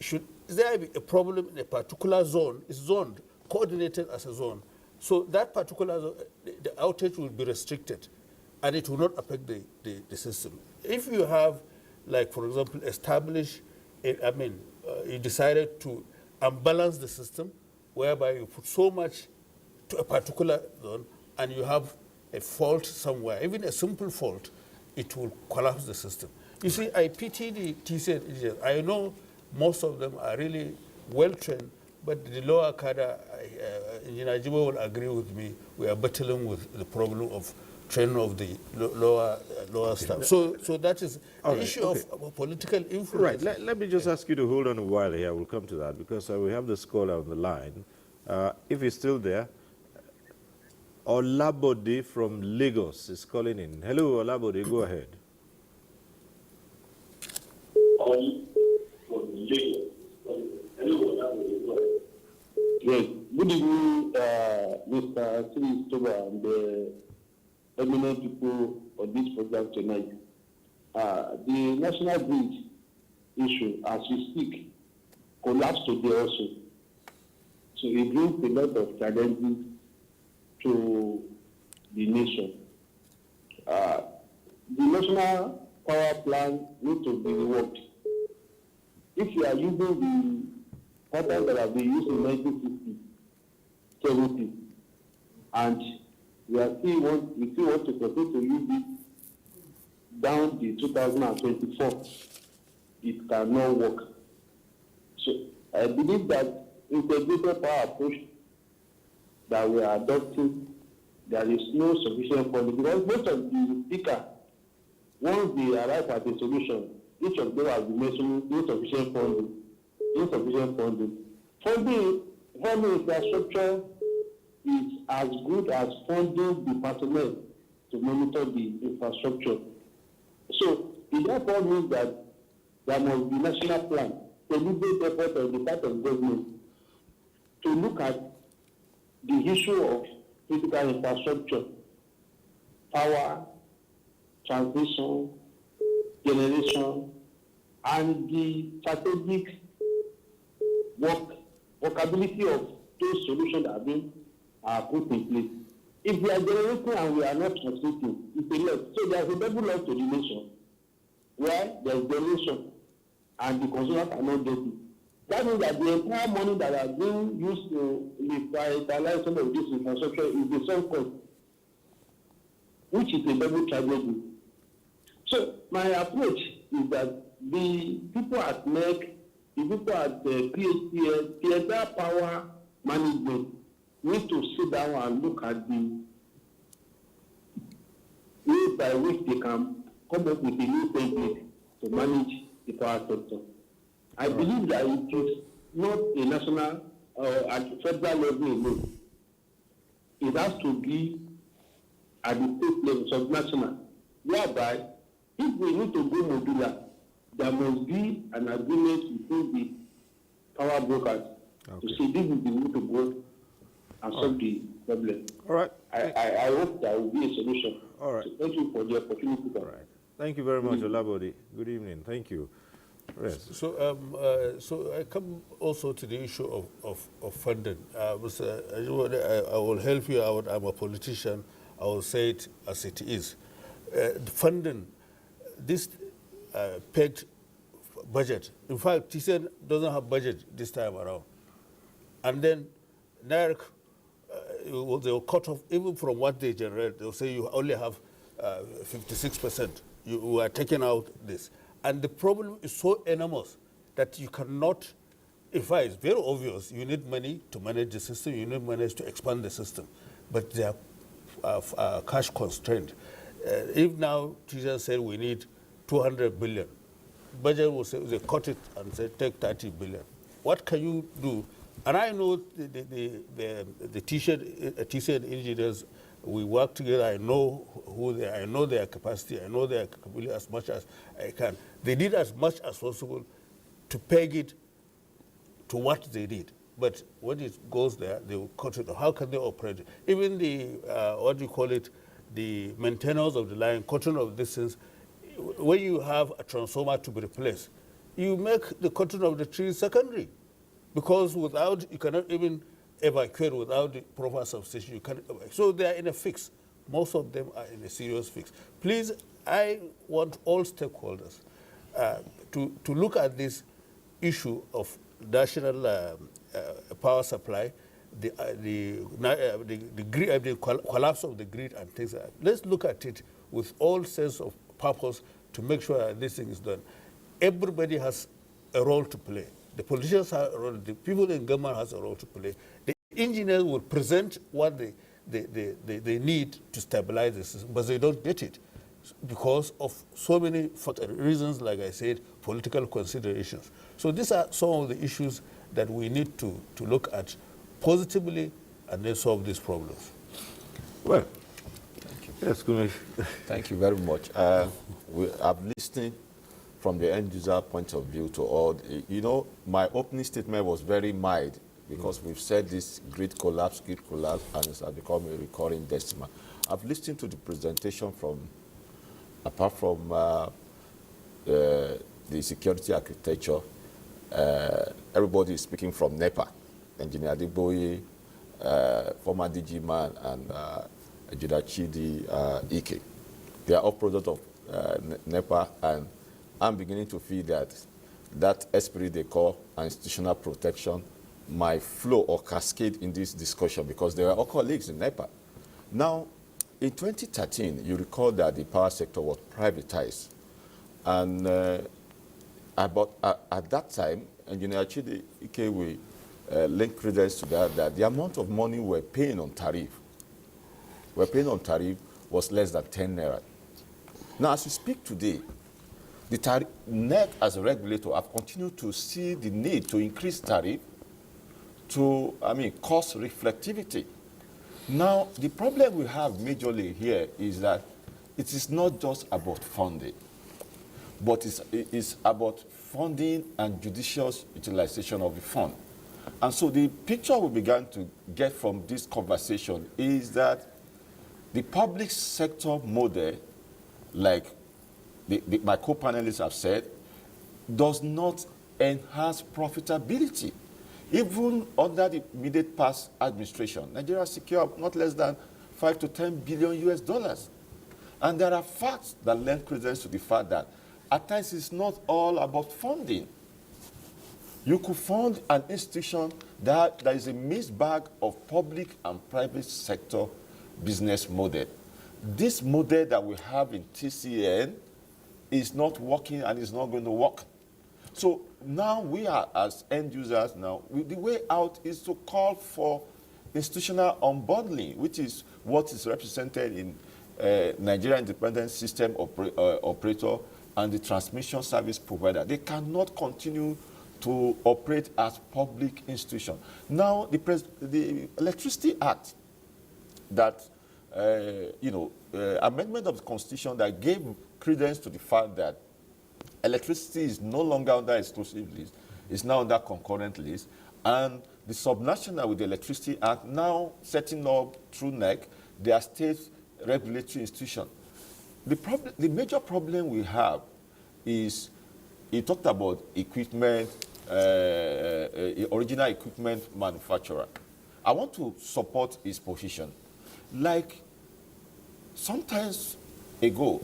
should there be a problem in a particular zone, it's zoned, coordinated as a zone. So that particular zone, the outage will be restricted, and it will not affect the system. If you have, like for example, you decided to unbalance the system, whereby you put so much to a particular zone, and you have a fault somewhere, even a simple fault, it will collapse the system. You see, I pity the TCN engineers. I know most of them are really well-trained, but the lower cadre, Engineer Jibo will agree with me, we are battling with the problem of training of the lower staff. So that is the issue of political influence. Right, let me just ask you to hold on a while here. We'll come to that, because we have the caller on the line. If he's still there, Olabode from Lagos is calling in. Hello, Olabode, go ahead. Yes, good evening, Mr. Siristoba and the eminent people on this program tonight. The national grid issue, as we speak, collapsed today also. So it brings a lot of challenges to the nation. The national power plant needs to be reworked. If you are using the pattern that have been used in 1960s, 70s, and we still want to continue to use it down to 2024, it cannot work. So I believe that integrated power approach that we are adopting, there is no sufficient funding, because most of the speakers, once they arrive at a solution, each of them has been mentioning insufficient funding. Funding infrastructure is as good as funding the personnel to monitor the infrastructure. So it therefore means that there must be national plan, deliberate effort on the part of government to look at the issue of critical infrastructure, power, transmission, generation, and the strategic workability of those solutions that have been put in place. If we are generating and we are not transmitting, it's a loss. So there's a double loss to the nation, where there's generation and the consumer cannot get it. That means that the entire money that has been used to revitalize some of this infrastructure is the same cost, which is a double tragedy. So my approach is that the people at NEC, the people at PHPS, the entire power management need to sit down and look at the way by which they can come up with a new template to manage the power sector. I believe that it is not a national or at federal level alone. It has to be at the state level, subnational, whereby if we need to go modular, there must be an agreement between the power brokers to say this is the way to go, and solve the problem. All right. I hope there will be a solution. All right. So thank you for the opportunity. All right. Thank you very much, Olabode. Good evening. Thank you. Yes. So I come also to the issue of funding. I will help you out. I'm a politician. I will say it as it is. The funding, this pegged budget. In fact, TCN doesn't have budget this time around. And then NERC, they will cut off, even from what they generate, they'll say you only have 56%. You are taking out this. And the problem is so enormous that you cannot, in fact, it's very obvious, you need money to manage the system, you need money to expand the system, but they are cash constrained. If now teachers said we need 200 billion, budget will say, they cut it and say take 30 billion. What can you do? And I know the teacher engineers, we work together. I know who they are. I know their capacity. I know their capability as much as I can. They did as much as possible to peg it to what they did. But when it goes there, they will cut it. How can they operate it? Even the, what do you call it, the maintenance of the line, cutting of distance, when you have a transformer to be replaced, you make the cutting of the tree secondary. Because without, you cannot even evacuate without the proper substation. You can't evacuate. So they are in a fix. Most of them are in a serious fix. Please, I want all stakeholders to look at this issue of national power supply, the collapse of the grid and things like that. Let's look at it with all sense of purpose to make sure that this thing is done. Everybody has a role to play. The politicians have a role, the people in government has a role to play. The engineers will present what they need to stabilize the system, but they don't get it because of so many reasons, like I said, political considerations. So these are some of the issues that we need to look at positively and then solve these problems. Well, thank you. Yes, Kumesh. Thank you very much. I've listened from the end user point of view to all, you know, my opening statement was very mild because we've said this grid collapse, and it's become a recurring decimal. I've listened to the presentation from, apart from the security architecture, everybody is speaking from NEPA, Engineer Adeboye, former DG Man, and Engineer Chidi Ike. They are all products of NEPA, and I'm beginning to feel that esprit de corps and institutional protection might flow or cascade in this discussion because there are all colleagues in NEPA. Now, in 2013, you recall that the power sector was privatized. And at that time, Engineer Chidi Ike will link credence to that the amount of money we're paying on tariff was less than 10 naira. Now, as we speak today, the NEC as a regulator have continued to see the need to increase tariff to, cost reflectivity. Now, the problem we have majorly here is that it is not just about funding, but it's about funding and judicious utilization of the fund. And so the picture we began to get from this conversation is that the public sector model, like my co-panelists have said, does not enhance profitability. Even under the immediate past administration, Nigeria secured not less than 5 to 10 billion US dollars. And there are facts that lend credence to the fact that at times it's not all about funding. You could fund an institution that is a mixed bag of public and private sector business model. This model that we have in TCN is not working and is not going to work. So now we are, as end users now, the way out is to call for institutional unbundling, which is what is represented in Nigerian Independent System Operator and the transmission service provider. They cannot continue to operate as public institutions. Now, the Electricity Act, that amendment of the Constitution that gave credence to the fact that electricity is no longer under exclusive list, it's now under concurrent list, and the subnational with the Electricity Act, now setting up through NEC, their state regulatory institution. The major problem we have is, he talked about equipment, original equipment manufacturer. I want to support his position. Like, sometimes ago,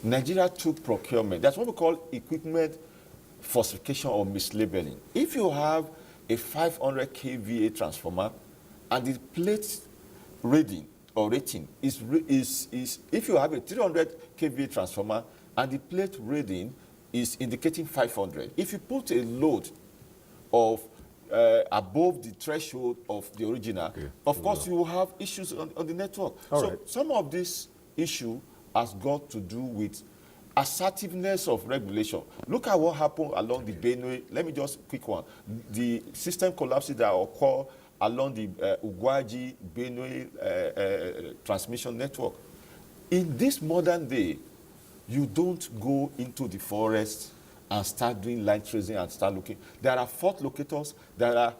Nigeria took procurement. That's what we call equipment falsification or mislabeling. If you have a 500 kVA transformer and the plate reading or rating is if you have a 300 kVA transformer and the plate reading is indicating 500, if you put a load of above the threshold of the original, of course you will have issues on the network. Some of this issue has got to do with assertiveness of regulation. Look at what happened along the Benue. Let me just quick one. The system collapses that occur along the Ugwaji Benue transmission network. In this modern day, you don't go into the forest and start doing line tracing and start looking. There are fault locators. There are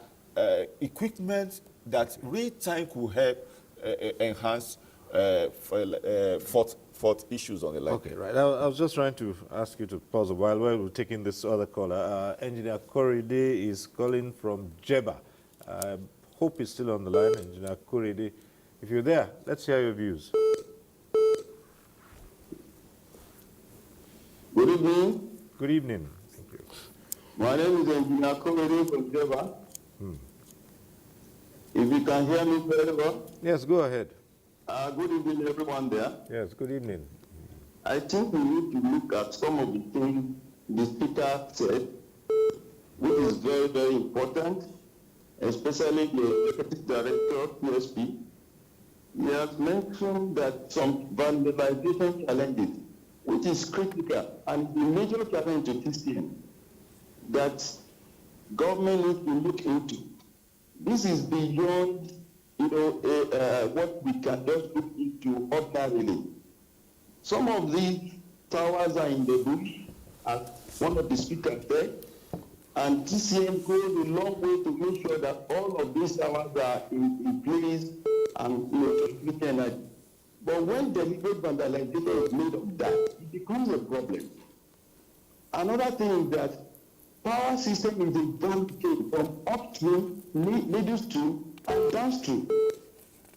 equipment that real time could help enhance fault issues on the line. Okay, right. I was just trying to ask you to pause a while we're taking this other caller. Engineer Korede is calling from Jeba. Hope he's still on the line. Engineer Korede, if you're there, let's hear your views. Good evening. Good evening. Thank you. My name is Engineer Korede from Jeba. If you can hear me very well. Yes, go ahead. Good evening, everyone there. Yes, good evening. I think we need to look at some of the things the speaker said, which is very, very important, especially the executive director, PSP. He has mentioned that some vandalization challenges, which is critical and the major challenge to TCN that government needs to look into. This is beyond what we can just look into ordinarily. Some of these towers are in the bush, as one of the speakers said, and TCM goes a long way to make sure that all of these towers are in place and transmitting energy. But when deliberate vandalization is made of that, it becomes a problem. Another thing is that power system is a value chain from upstream, midstream, and downstream.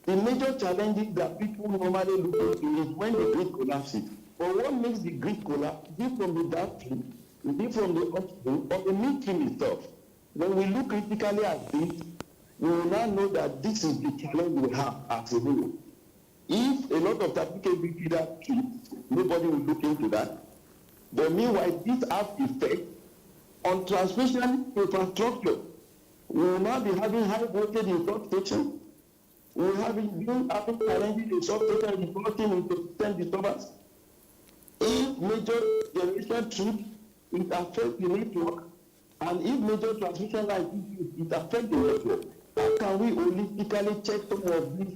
The major challenges that people normally look into is when the grid collapses. But what makes the grid collapse? Is it from the downstream, is it from the upstream, or the midstream itself? When we look critically at this, we will now know that this is the challenge we have as a whole. If a lot of traffic be that trip, nobody will look into that. But meanwhile, this has effect on transmission infrastructure. We will now be having high voltage in substations. We will having challenges in substations resulting in persistent disturbance. If major generation trips, it affects the network, and if major transmission lines it affects the network. How can we holistically check some of these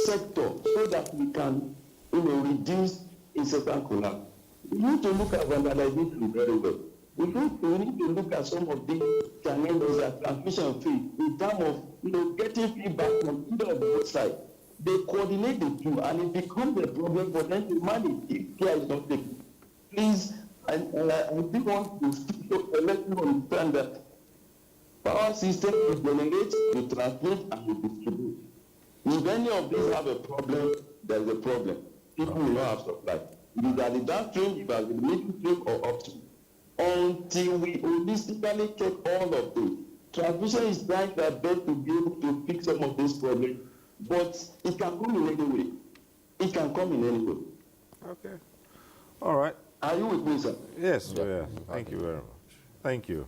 sectors so that we can, reduce incessant collapse? We need to look at vandalization very well. We need to look at some of these challenges at transmission feed in terms of getting feedback from either of both sides. They coordinate the two, and it becomes a problem for them to manage if care is not taken. Please, I do want to let you understand that power system is generate, you transmit, and you distribute. If any of these have a problem, there is a problem. People will not have supply. Either at the downstream, either at the midstream or upstream. Until we holistically check all of this. Transmission is trying their best to be able to fix some of these problems, but it can come in any way. It can come in any way. Okay. All right. Are you with me, sir? Yes, yeah. Thank you very much. Thank you.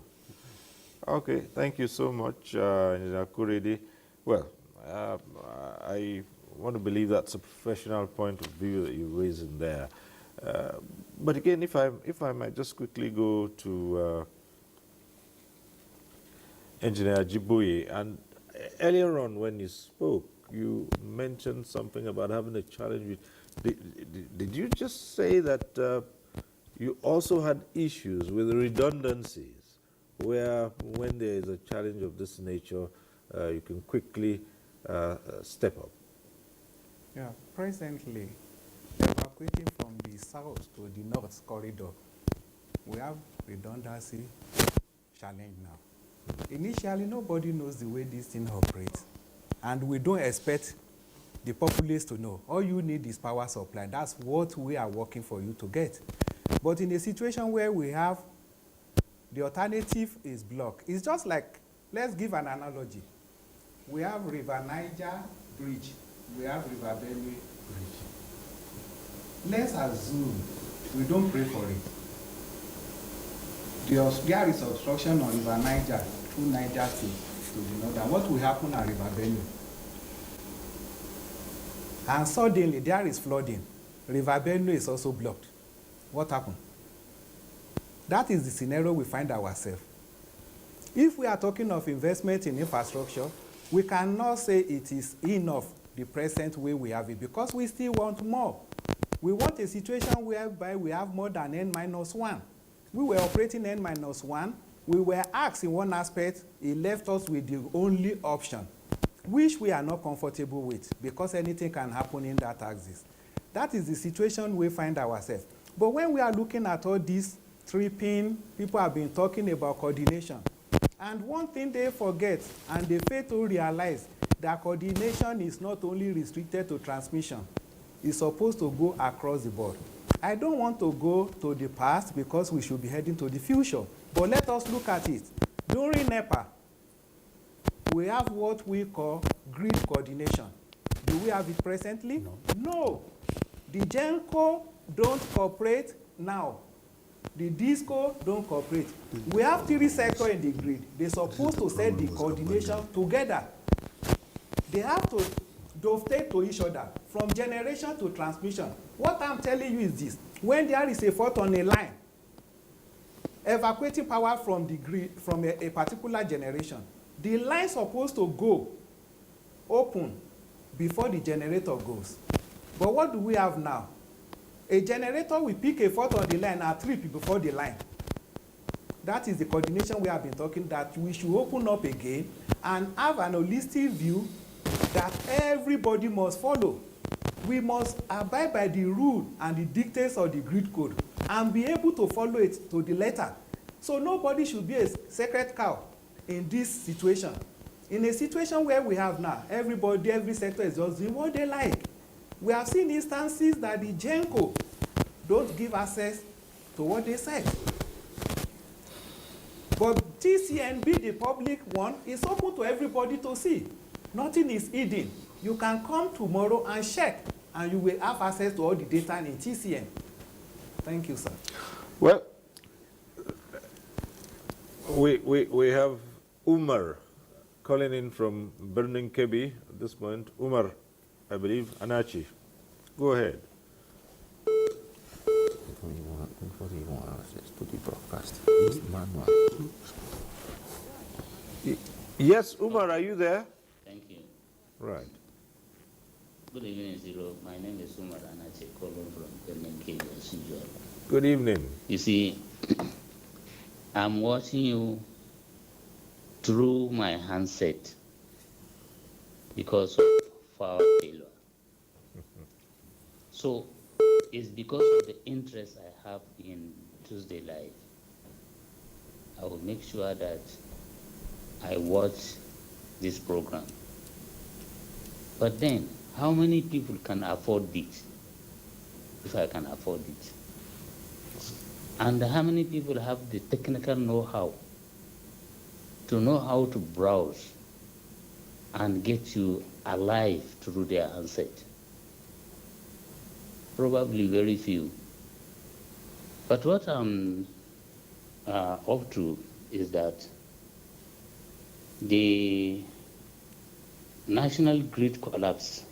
Okay, thank you so much, Engineer Korede. Well, I want to believe that's a professional point of view that you're raising there. But again, if I might just quickly go to Engineer Jiboye, and earlier on when you spoke, you mentioned something about having a challenge with. Did you just say that you also had issues with redundancies where when there is a challenge of this nature, you can quickly step up? Yeah, presently, evacuating from the south to the north corridor, we have redundancy challenge now. Initially, nobody knows the way this thing operates, and we don't expect the populace to know. All you need is power supply. That's what we are working for you to get. But in a situation where we have the alternative is blocked, it's just like, let's give an analogy. We have River Niger Bridge. We have River Benue Bridge. Let's assume we don't pray for it. There is obstruction on River Niger through Niger State to the north. And what will happen at River Benue? And suddenly there is flooding. River Benue is also blocked. What happened? That is the scenario we find ourselves. If we are talking of investment in infrastructure, we cannot say it is enough the present way we have it, because we still want more. We want a situation whereby we have more than N-1. We were operating N-1. We were asked in one aspect, it left us with the only option, which we are not comfortable with, because anything can happen in that axis. That is the situation we find ourselves. But when we are looking at all this tripping, people have been talking about coordination. And one thing they forget, and they fail to realize, that coordination is not only restricted to transmission. It's supposed to go across the board. I don't want to go to the past because we should be heading to the future. But let us look at it. During NEPA, we have what we call grid coordination. Do we have it presently? No. No. The GENCO don't cooperate now. The DISCO don't cooperate. We have 3 sectors in the grid. They're supposed to set the coordination together. They have to dovetail to each other from generation to transmission. What I'm telling you is this: when there is a fault on a line, evacuating power from the grid, from a particular generation, the line is supposed to go open before the generator goes. But what do we have now? A generator will pick a fault on the line and trip before the line. That is the coordination we have been talking, that we should open up again and have an holistic view that everybody must follow. We must abide by the rule and the dictates of the grid code and be able to follow it to the letter. So nobody should be a sacred cow in this situation. In a situation where we have now, everybody, every sector is just doing what they like. We have seen instances that the GENCO don't give access to what they said. But TCNB, the public one, is open to everybody to see. Nothing is hidden. You can come tomorrow and check, and you will have access to all the data in TCN. Thank you, sir. Well, we have Umar calling in from Burning Kebi at this point. Umar, I believe, Anachi. Go ahead. Yes, Umar, are you there? Thank you. Right. Good evening, Zero. My name is Umar Anache, calling from Burning Kebi as usual. Good evening. You see, I'm watching you through my handset because of power failure. So it's because of the interest I have in Tuesday Live. I will make sure that I watch this program. But then, how many people can afford this? If I can afford it. And how many people have the technical know-how to know how to browse and get you alive through their handset? Probably very few. But what I'm up to is that the national grid collapse,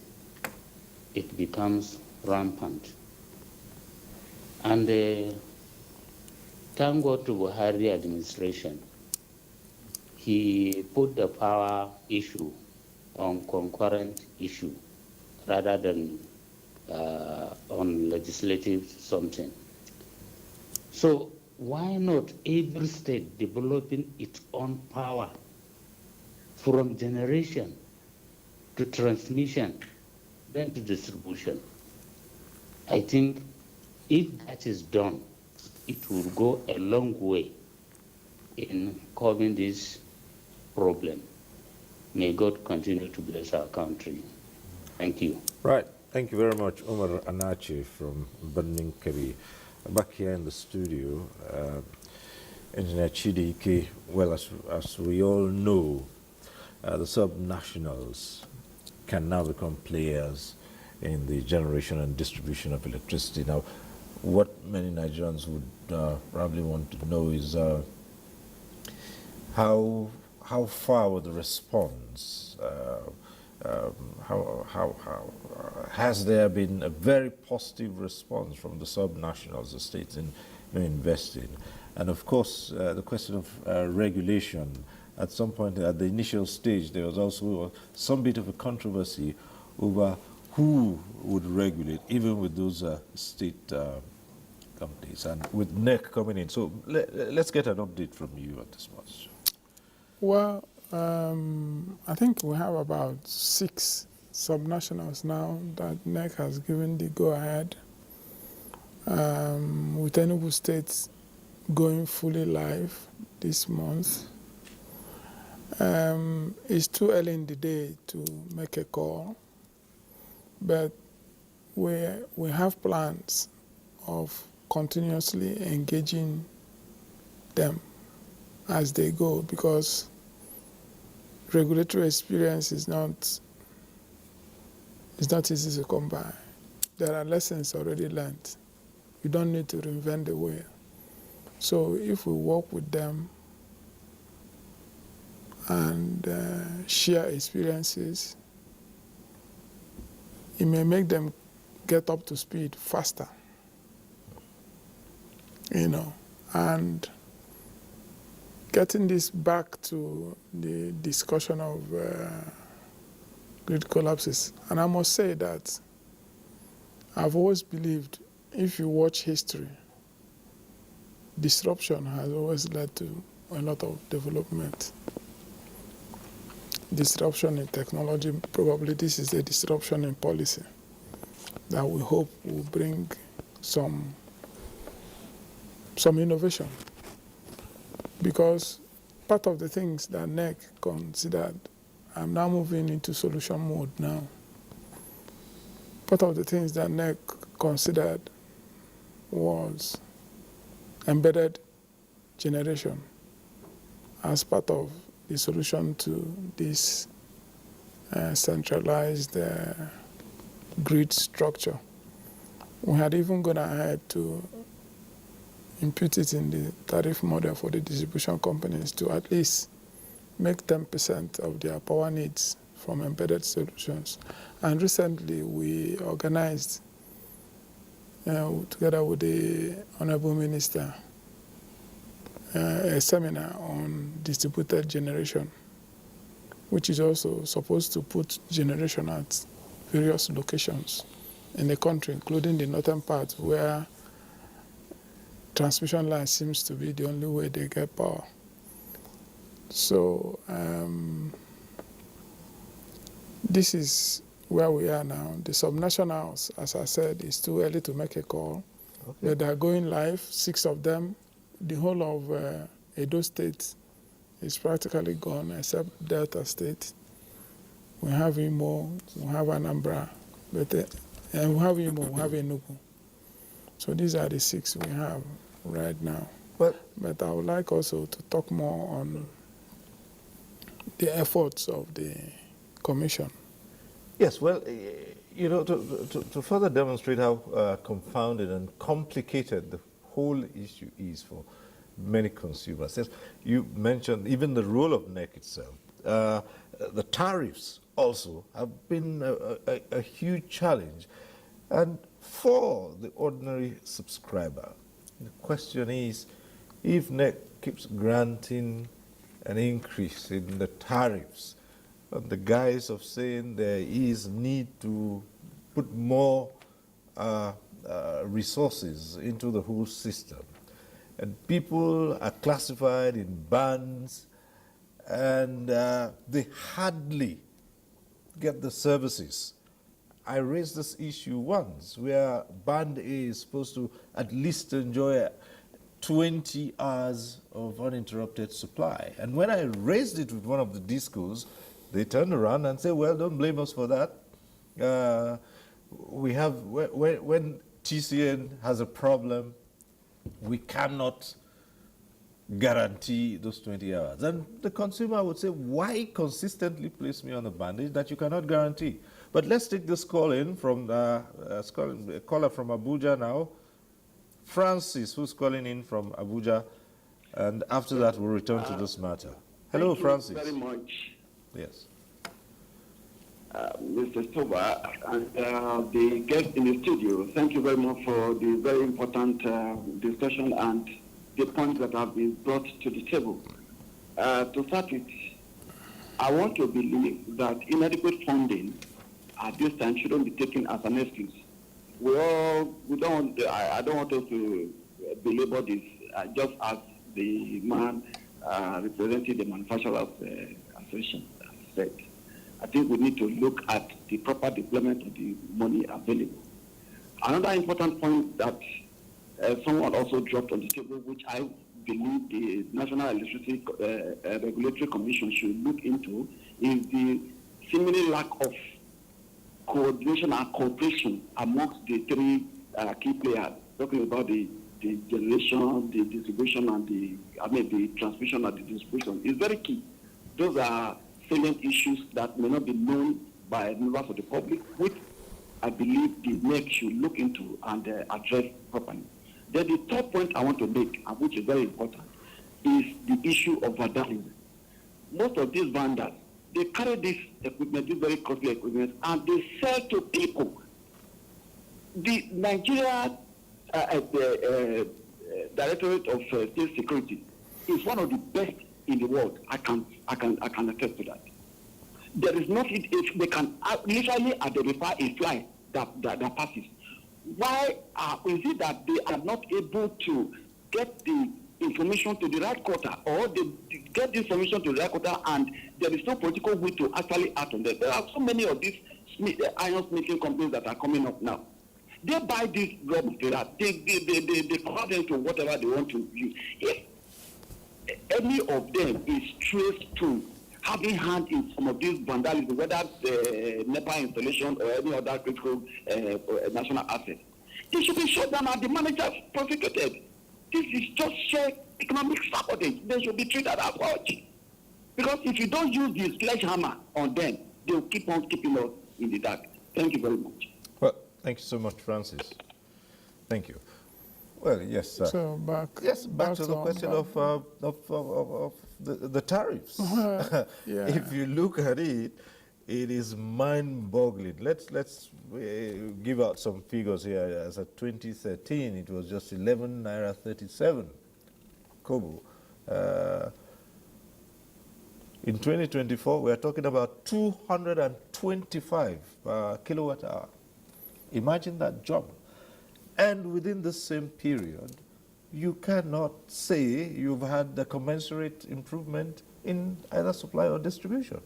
it becomes rampant. And thank God to Buhari administration, he put the power issue on concurrent issue rather than on legislative something. So why not every state developing its own power from generation to transmission, then to distribution? I think if that is done, it will go a long way in curbing this problem. May God continue to bless our country. Thank you. Right. Thank you very much, Umar Anache from Banding Keri. Back here in the studio, Engineer Chidi, well, as we all know, the sub-nationals can now become players in the generation and distribution of electricity. Now, what many Nigerians would probably want to know is how far will the response? Has there been a very positive response from the sub-nationals, the states in investing? And of course, the question of regulation. At some point, at the initial stage, there was also some bit of a controversy over who would regulate, even with those state companies, and with NEC coming in. So let's get an update from you on this much. Well, I think we have about 6 subnationals now that NEC has given the go-ahead, with Enugu State going fully live this month. It's too early in the day to make a call, but we have plans of continuously engaging them as they go, because regulatory experience is not easy to come by. There are lessons already learned. You don't need to reinvent the wheel. So if we work with them and share experiences, it may make them get up to speed faster, and getting this back to the discussion of grid collapses. And I must say that I've always believed, if you watch history, disruption has always led to a lot of development. Disruption in technology, probably this is a disruption in policy that we hope will bring some innovation. Because part of the things that NEC considered, I'm now moving into solution mode now. Part of the things that NEC considered was embedded generation as part of the solution to this centralized grid structure. We had even gone ahead to impute it in the tariff model for the distribution companies to at least make 10% of their power needs from embedded solutions. And recently we organized, together with the Honorable Minister, a seminar on distributed generation, which is also supposed to put generation at various locations in the country, including the northern part where transmission line seems to be the only way they get power. So this is where we are now. The subnationals, as I said, it's too early to make a call. Okay. But they are going live, 6 of them. The whole of Edo State is practically gone, except Delta State. We have Imo, we have Anambra, and we have Imo, we have Enugu. So these are the 6 we have right now. But I would like also to talk more on the efforts of the Commission. Yes, well, to further demonstrate how confounded and complicated the whole issue is for many consumers. Yes, you mentioned even the role of NEC itself. The tariffs also have been a huge challenge. And for the ordinary subscriber, the question is, if NEC keeps granting an increase in the tariffs on the guise of saying there is need to put more resources into the whole system, and people are classified in bands, and they hardly get the services. I raised this issue once, where Band A is supposed to at least enjoy 20 hours of uninterrupted supply. And when I raised it with one of the discos, they turned around and said, well, don't blame us for that. We have, when TCN has a problem, we cannot guarantee those 20 hours. And the consumer would say, why consistently place me on a bandage that you cannot guarantee? But let's take this call in from a caller from Abuja now. Francis, who's calling in from Abuja, and after that we'll return to this matter. Hello, Francis. Thank you very much. Yes. Mr. Stoba and the guest in the studio, thank you very much for the very important discussion and the points that have been brought to the table. To start with, I want to believe that inadequate funding at this time shouldn't be taken as an excuse. I don't want us to belabor this, just as the man representing the manufacturers association said. I think we need to look at the proper deployment of the money available. Another important point that someone also dropped on the table, which I believe the National Electricity Regulatory Commission should look into, is the seemingly lack of coordination and cooperation amongst the three key players, talking about the generation, the distribution, and the transmission and the distribution. Is very key. Those are salient issues that may not be known by members of the public, which I believe the NEC should look into and address properly. Then the third point I want to make, and which is very important, is the issue of vandalism. Most of these vandals, they carry this equipment, this very costly equipment, and they sell to people. The Nigeria Directorate of State Security is one of the best in the world. I can attest to that. There is nothing, if they can literally identify a fly that passes. Why is it that they are not able to get the information to the right quarter, or they get the information to the right quarter and there is no political will to actually act on that? There are so many of these iron smithing companies that are coming up now. They buy this raw material, they convert them to whatever they want to use. If any of them is traced to having hand in some of these vandalism, whether NEPA installation or any other critical national asset, they should be shut down and the managers prosecuted. This is just sheer economic sabotage. They should be treated as such. Because if you don't use the sledgehammer on them, they'll keep on keeping us in the dark. Thank you very much. Well, thank you so much, Francis. Thank you. Well, yes, sir. So back to the question of the tariffs. Yeah. If you look at it, it is mind-boggling. Let's give out some figures here. As of 2013, it was just 11 naira 37 kobo. In 2024, we are talking about 225 kilowatt hour. Imagine that jump. And within the same period, you cannot say you've had the commensurate improvement in either supply or distribution.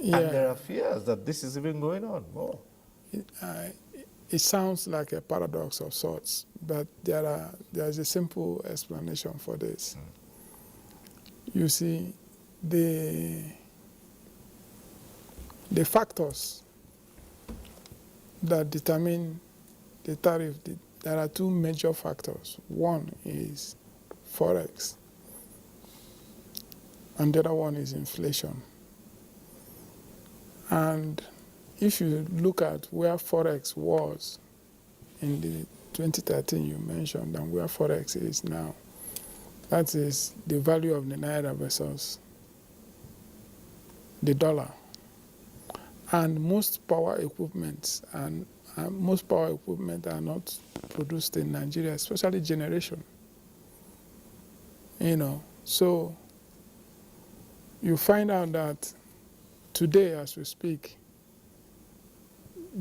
Yeah. And there are fears that this is even going on more. It sounds like a paradox of sorts, but there's a simple explanation for this. You see, the factors that determine the tariff, there are two major factors. One is Forex, and the other one is inflation. And if you look at where Forex was in the 2013 you mentioned and where Forex is now, that is the value of the Naira versus the dollar. And most power equipment are not produced in Nigeria, especially generation. So you find out that today, as we speak,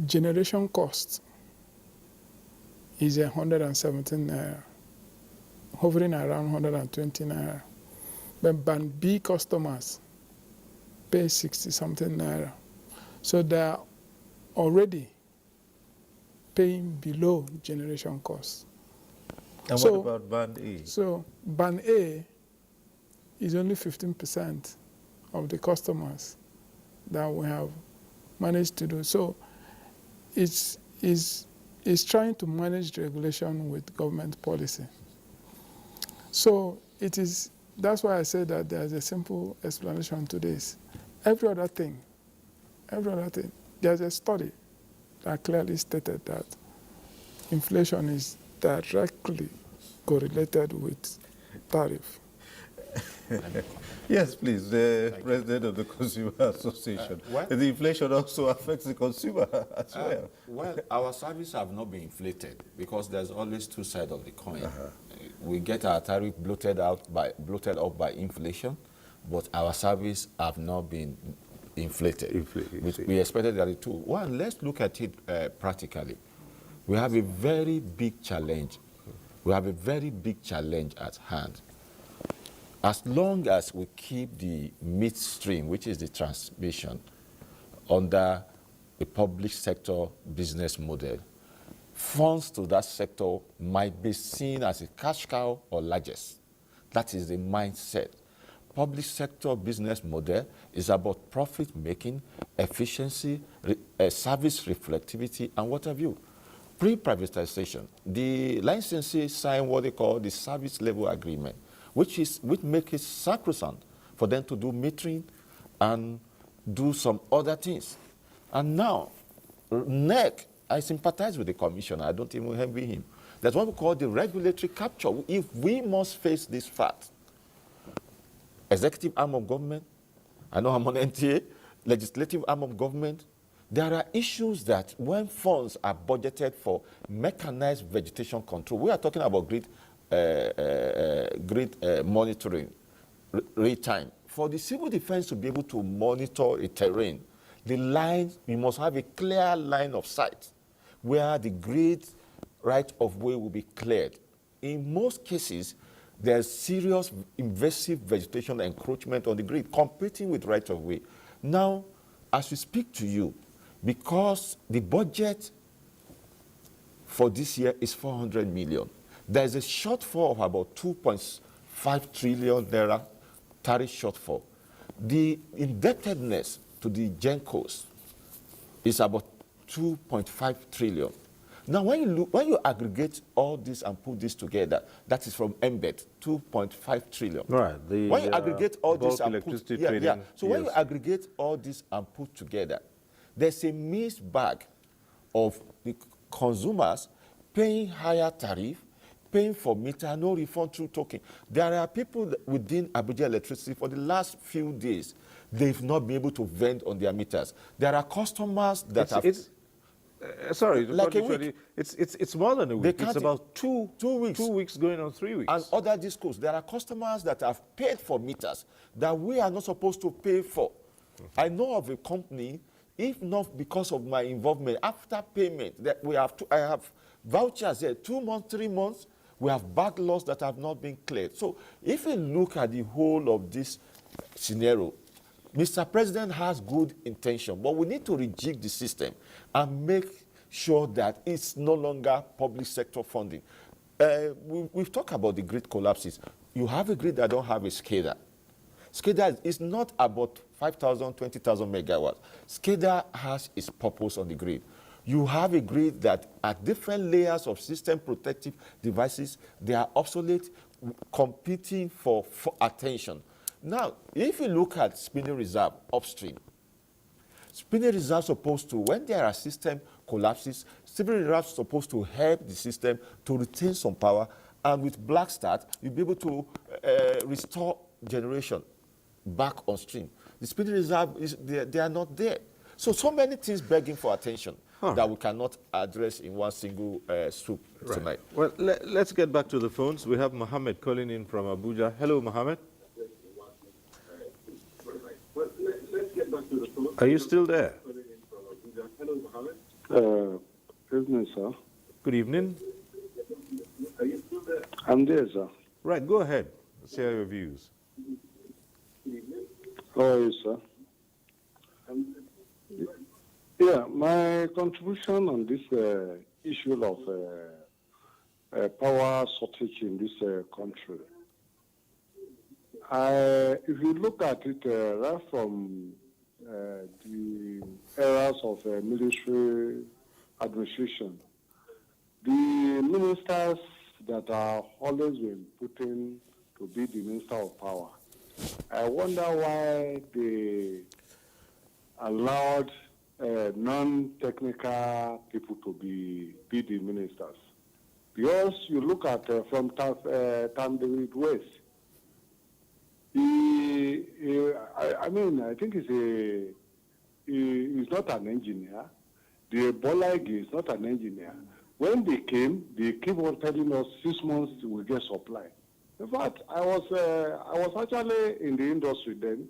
generation cost is 117 naira. hovering around 120 naira. But band B customers pay 60 something naira. So they are already paying below generation cost. And so, what about band A? So band A is only 15% of the customers that we have managed to do. So it's trying to manage the regulation with government policy. So that's why I say that there's a simple explanation to this. Every other thing, there's a study that clearly stated that inflation is directly correlated with tariff. Yes, please, the president of the Consumer Association. The inflation also affects the consumer as well. Well, our services have not been inflated because there's always two sides of the coin. We get our tariff bloated up by inflation, but our service have not been inflated. We expected that too. One, let's look at it practically. We have a very big challenge. We have a very big challenge at hand. As long as we keep the midstream, which is the transmission, under a public sector business model, funds to that sector might be seen as a cash cow or largest. That is the mindset. Public sector business model is about profit making, efficiency, service reflectivity, and what have you. Pre-privatization, the licensee signed what they call the service level agreement, which make it sacrosanct for them to do metering and do some other things. And now, NEC, I sympathize with the commissioner, I don't even envy him. That's what we call the regulatory capture. If we must face this fact, executive arm of government, I know I'm on NTA, legislative arm of government, there are issues that when funds are budgeted for mechanized vegetation control, we are talking about grid monitoring, real time. For the civil defense to be able to monitor a terrain, the lines, we must have a clear line of sight where the grid right of way will be cleared. In most cases, there's serious invasive vegetation encroachment on the grid, competing with right of way. Now, as we speak to you, because the budget for this year is 400 million, there's a shortfall of about 2.5 trillion naira tariff shortfall. The indebtedness to the GENCOs is about 2.5 trillion. Now, when you aggregate all this and put this together, that is from embed, 2.5 trillion. Right. When you aggregate all this and put, when you aggregate all this and put together, there's a mixed bag of the consumers paying higher tariff, paying for meter, no refund through token. There are people within Abuja Electricity for the last few days, they've not been able to vend on their meters. There are customers that sorry, like a week. It's more than a week. It's about two weeks. 2 weeks going on 3 weeks. And other discos, there are customers that have paid for meters that we are not supposed to pay for. I know of a company, if not because of my involvement, after payment, that I have vouchers there, 2 months, 3 months, we have backlogs that have not been cleared. So if you look at the whole of this scenario, Mr. President has good intention, but we need to rejig the system and make sure that it's no longer public sector funding. We've talked about the grid collapses. You have a grid that don't have a SCADA. SCADA is not about 5,000, 20,000 megawatts. SCADA has its purpose on the grid. You have a grid that at different layers of system protective devices, they are obsolete, competing for attention. Now, if you look at spinning reserve upstream, spinning reserve supposed to, when there are system collapses, spinning reserve is supposed to help the system to retain some power, and with black start, you'll be able to restore generation back on stream. The spinning reserve, they are not there. So many things begging for attention that we cannot address in one single swoop tonight. Well, let's get back to the phones. We have Mohammed calling in from Abuja. Hello, Mohammed. Are you still there? Evening, sir. Good evening. I'm there, sir. Right, go ahead. Share your views. Hello, sir. Yeah, my contribution on this issue of power shortage in this country. If you look at it right from the eras of military administration, the ministers that are always been put in to be the minister of power, I wonder why they allowed non-technical people to be the ministers. Because you look at from David West, I think he's not an engineer. The Bolagi is not an engineer. When they came, they keep on telling us 6 months we get supply. In fact, I was actually in the industry then.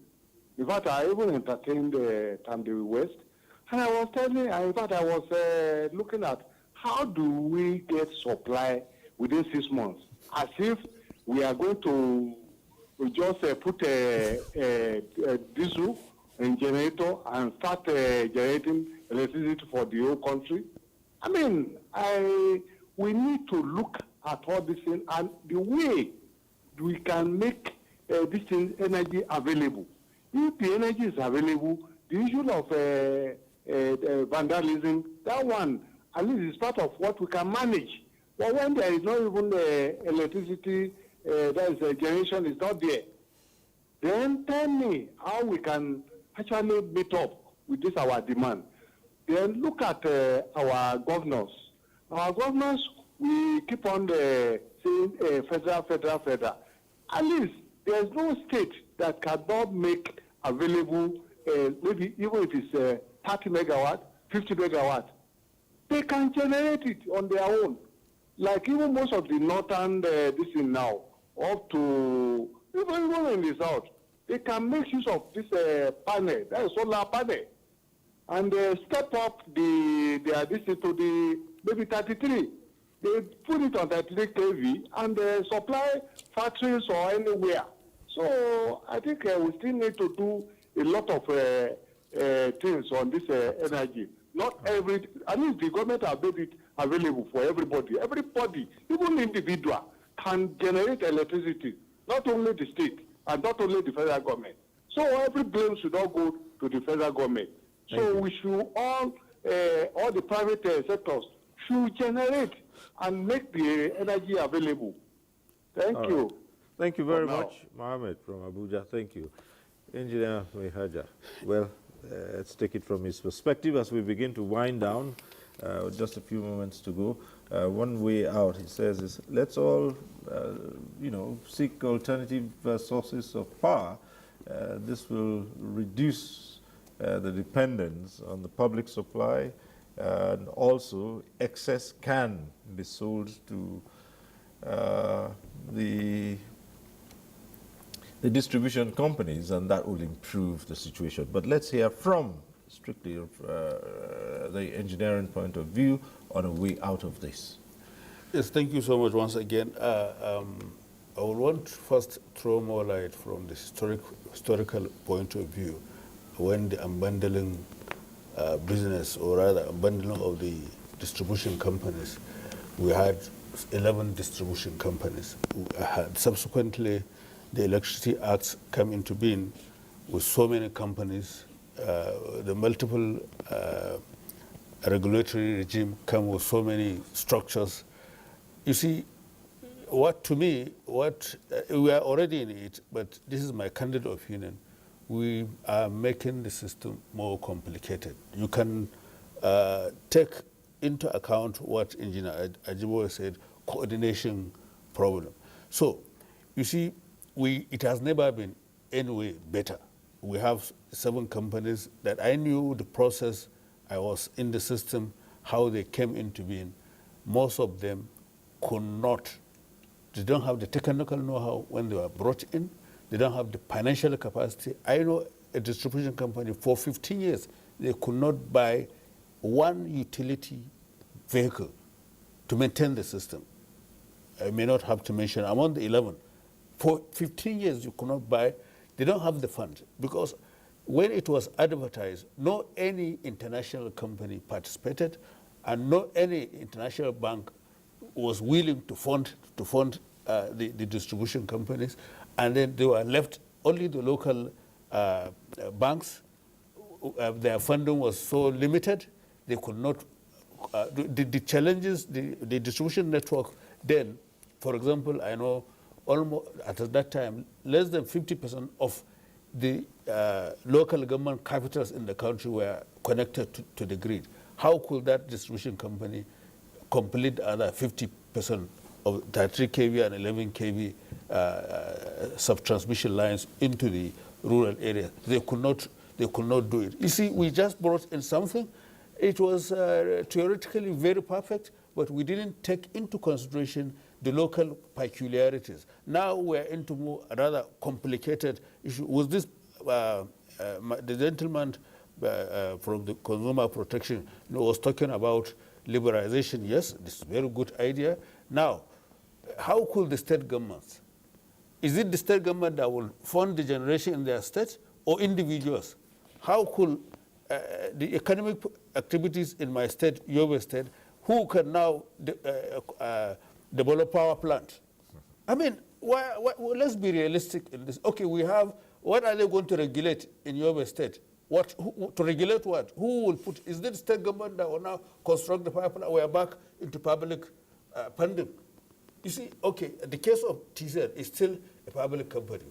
In fact, I even entertained David West, and I was looking at how do we get supply within 6 months, as if we are going to just put a diesel and generator and start generating electricity for the whole country. I mean, we need to look at all these things and the way we can make this thing energy available. If the energy is available, the issue of vandalism, that one at least is part of what we can manage. But when there is not even electricity, that is generation is not there, then tell me how we can actually meet up with this our demand. Then look at our governors. Our governors, we keep on saying federal. At least there's no state that cannot make available, maybe even if it's 30 megawatt, 50 megawatt. They can generate it on their own. Like even most of the northern this thing now, up to even in the south, they can make use of this panel, that is solar panel, and step up their distance to the maybe 33. They put it on 33 kV and supply factories or anywhere. So I think we still need to do a lot of things on this energy. Not every, at least the government have made it available for everybody. Everybody, even individual, can generate electricity, not only the state and not only the federal government. So every blame should not go to the federal government. So we should all the private sectors should generate and make the energy available. Thank you. Right. Thank you very much, Mohammed from Abuja. Thank you. Engineer Mehaja. Well, let's take it from his perspective as we begin to wind down. Just a few moments to go. One way out, he says, is let's all, seek alternative sources of power. This will reduce the dependence on the public supply, and also excess can be sold to the distribution companies, and that will improve the situation. But let's hear from strictly the engineering point of view on a way out of this. Yes, thank you so much once again. I would want to first throw more light from the historical point of view when the unbundling business, or rather unbundling of the distribution companies. We had 11 distribution companies. Subsequently, the Electricity Acts come into being with so many companies. The multiple regulatory regime come with so many structures. You see, we are already in it, but this is my candid opinion. We are making the system more complicated. You can take into account what Engineer Ajiboye said, coordination problem. So, you see, it has never been any way better. We have 7 companies that I knew the process, I was in the system, how they came into being. Most of them could not, they don't have the technical know-how when they were brought in, they don't have the financial capacity. I know a distribution company for 15 years, they could not buy one utility vehicle to maintain the system. I may not have to mention among the 11, For 15 years, you could not buy. They don't have the funds because when it was advertised, no any international company participated, and no any international bank was willing to fund the distribution companies, and then they were left only the local banks. Their funding was so limited, they could not. The challenges, the distribution network then, for example, I know almost at that time, less than 50% of the local government capitals in the country were connected to the grid. How could that distribution company complete the other 50% of 33 kV and 11 kV sub-transmission lines into the rural areas? They could not do it. You see, we just brought in something. It was theoretically very perfect, but we didn't take into consideration the local peculiarities. Now we're into more rather complicated issue. Was this the gentleman from the consumer protection was talking about liberalization? Yes, this is a very good idea. Now, how could the state governments? Is it the state government that will fund the generation in their state or individuals? How could the economic activities in my state, Yobe State, who can now develop power plant? I mean, let's be realistic in this. Okay, we have, what are they going to regulate in Yobe State? To regulate what? Who will put, is it the state government that will now construct the power plant? We are back into public funding. You see, okay, the case of TZ is still a public company.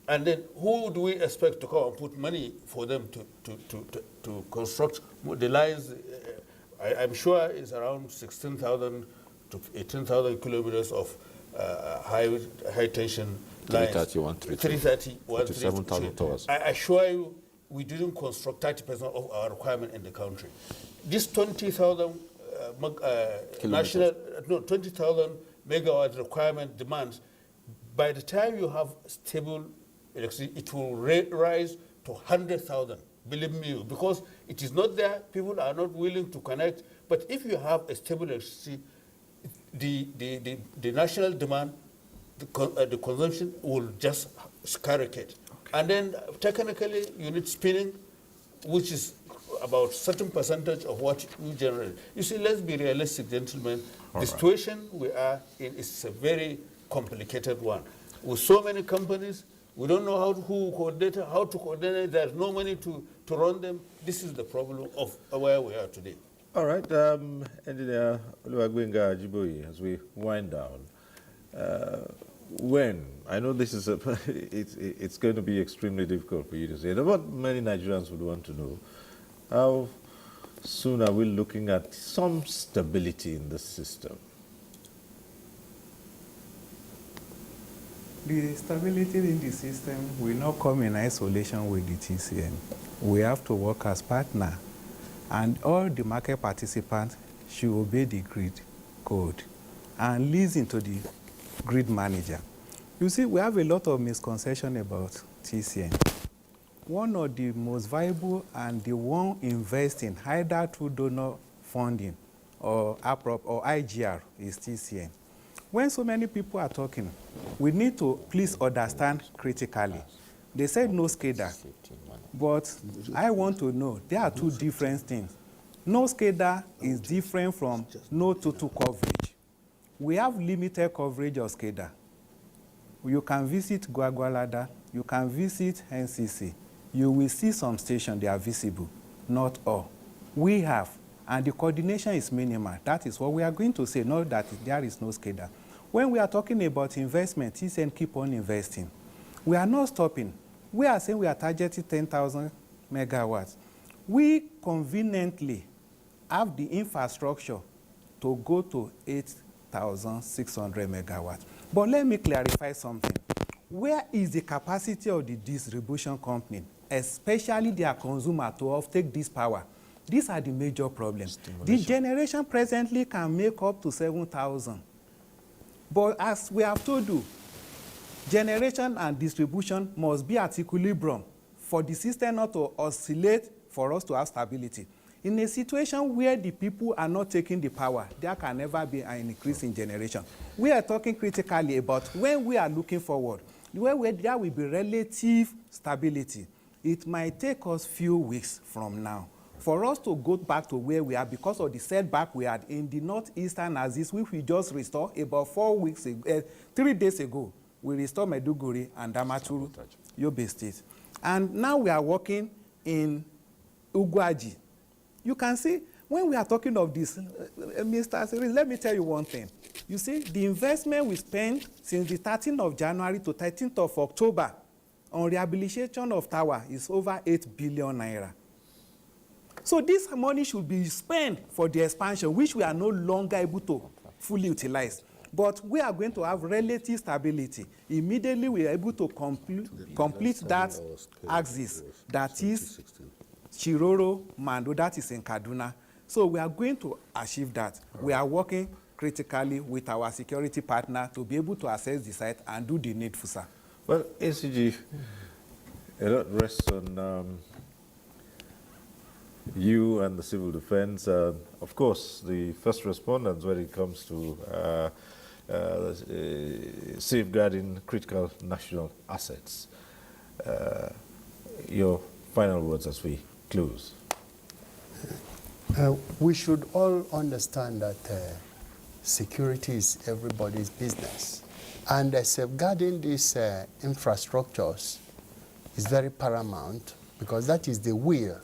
And then who do we expect to come and put money for them to construct the lines? I'm sure it's around 16,000 to 18,000 kilometers of high tension lines. 330, 47,000 towers. I assure you, we didn't construct 30% of our requirement in the country. This 20,000 20,000 megawatt requirement demands, by the time you have stable electricity, it will rise to 100,000, believe me, because it is not there, people are not willing to connect. But if you have a stable electricity, the national demand, the consumption will just skyrocket. Okay. And then technically you need spinning, which is about certain percentage of what you generate. You see, let's be realistic, gentlemen. The situation we are in is a very complicated one. With so many companies, we don't know how to coordinate. There's no money to run them. This is the problem of where we are today. All right, Engineer Oluwagbenga Ajiboye, as we wind down, I know this is it's going to be extremely difficult for you to say, but many Nigerians would want to know, how soon are we looking at some stability in the system? The stability in the system will not come in isolation with the TCN. We have to work as partners, and all the market participants should obey the grid code and listen to the grid manager. You see, we have a lot of misconception about TCN. One of the most viable and the one investing either through donor funding or APROP or IGR is TCN. When so many people are talking, we need to please understand critically. They said no SCADA, but I want to know there are two different things. No SCADA is different from no total coverage. We have limited coverage of SCADA. You can visit Gwagwalada, you can visit NCC. You will see some stations, they are visible, not all. We have, and the coordination is minimal. That is what we are going to say, not that there is no SCADA. When we are talking about investment, TCN keep on investing. We are not stopping. We are saying we are targeting 10,000 megawatts. We conveniently have the infrastructure to go to 8,600 megawatts. But let me clarify something. Where is the capacity of the distribution company, especially their consumer, to offtake this power? These are the major problems. The generation presently can make up to 7,000. But as we have told you, generation and distribution must be at equilibrium for the system not to oscillate for us to have stability. In a situation where the people are not taking the power, there can never be an increase in generation. We are talking critically about when we are looking forward, where there will be relative stability. It might take us few weeks from now for us to go back to where we are because of the setback we had in the northeastern axis, which we just restored about 3 days ago. We restored Maiduguri and Damaturu, Yobe State. And now we are working in Ugwaji. You can see, when we are talking of this, Mr. Series, let me tell you one thing. You see, the investment we spent since the 13th of January to 13th of October on rehabilitation of tower is over 8 billion naira. So this money should be spent for the expansion, which we are no longer able to fully utilize. But we are going to have relative stability. Immediately we are able to complete that axis, that is Chiroro, Mando, that is in Kaduna. So we are going to achieve that. We are working critically with our security partner to be able to assess the site and do the needful, sir. Well, ACG, a lot rests on you and the civil defense, of course, the first responders when it comes to safeguarding critical national assets. Your final words as we close. We should all understand that security is everybody's business. And safeguarding these infrastructures is very paramount because that is the wheel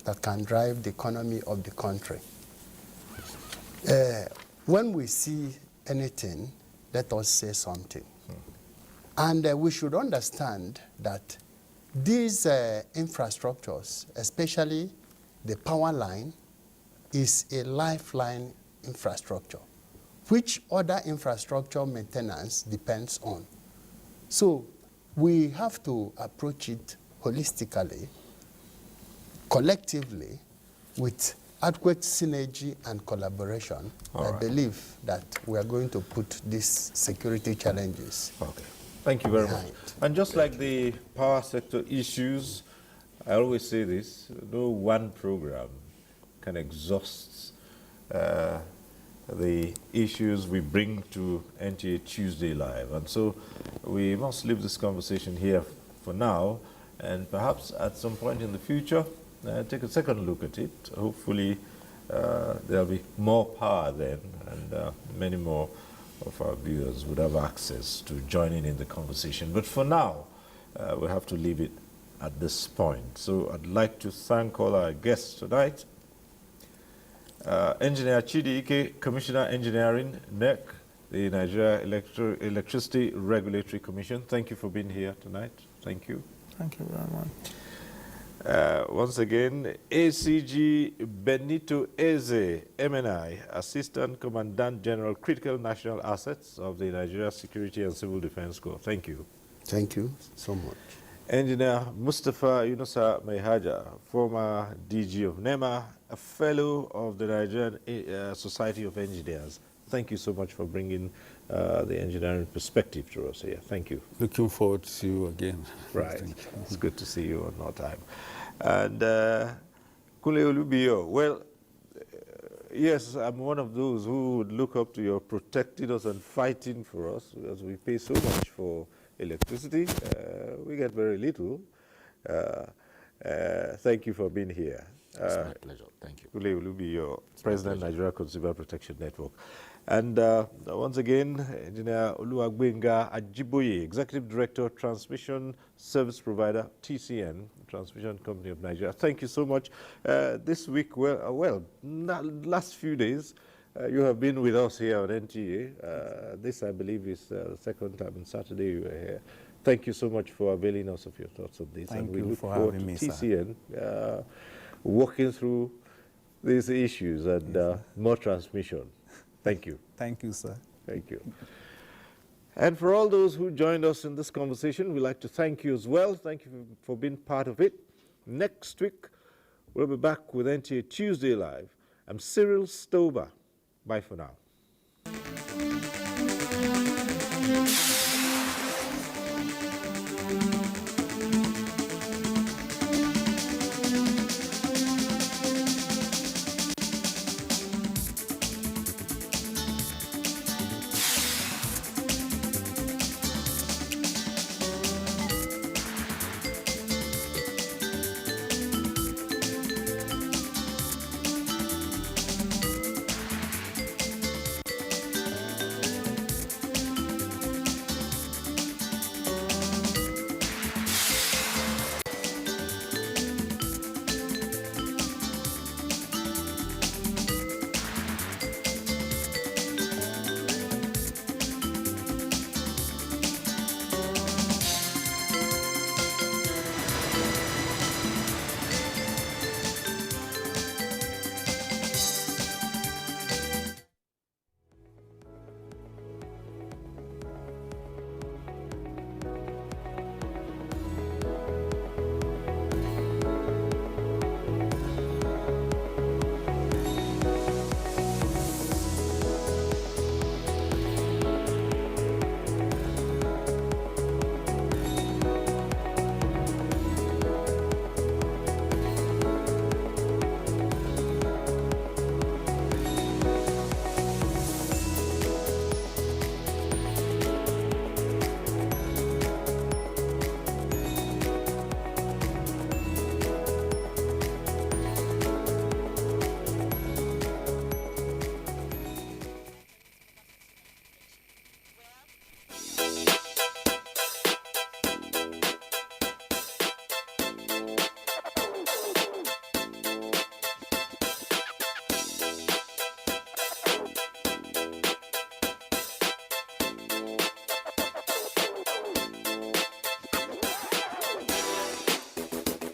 that can drive the economy of the country. When we see anything, let us say something. And we should understand that these infrastructures, especially the power line, is a lifeline infrastructure, which other infrastructure maintenance depends on. So we have to approach it holistically, collectively, with adequate synergy and collaboration. I believe that we are going to put these security challenges. Okay. Thank you very much. And just like the power sector issues, I always say this, no one program can exhaust the issues we bring to NTA Tuesday Live. And so we must leave this conversation here for now, and perhaps at some point in the future, take a second look at it. Hopefully, there'll be more power then, and many more of our viewers would have access to joining in the conversation. But for now, we have to leave it at this point. So I'd like to thank all our guests tonight. Engineer Chidi Ike, Commissioner Engineering, NEC, the Nigeria Electricity Regulatory Commission. Thank you for being here tonight. Thank you. Thank you very much. Once again, ACG Benito Eze, MNI, Assistant Commandant General, Critical National Assets of the Nigeria Security and Civil Defense Corps. Thank you. Thank you so much. Engineer Mustafa Yunusa Mehaja, former DG of NEMA, a fellow of the Nigerian Society of Engineers. Thank you so much for bringing the engineering perspective to us here. Thank you. Looking forward to see you again. Right. It's good to see you one more time. And Kule Olubiyo, well, yes, I'm one of those who would look up to your protecting us and fighting for us, because we pay so much for electricity. We get very little. Thank you for being here. It's my pleasure. Thank you. Kule Olubiyo, President, Nigeria Consumer Protection Network. And once again, Engineer Oluwagbenga Ajiboye, Executive Director, Transmission Service Provider, TCN, Transmission Company of Nigeria. Thank you so much. This week, last few days, you have been with us here on NTA. This, I believe, is the second time on Saturday you were here. Thank you so much for availing us of your thoughts on this. Thank and we you look for forward having me, to sir. TCN working through these issues and more transmission. Thank you. Thank you, sir. Thank you. And for all those who joined us in this conversation, we'd like to thank you as well. Thank you for being part of it. Next week, we'll be back with NTA Tuesday Live. I'm Cyril Stober. Bye for now.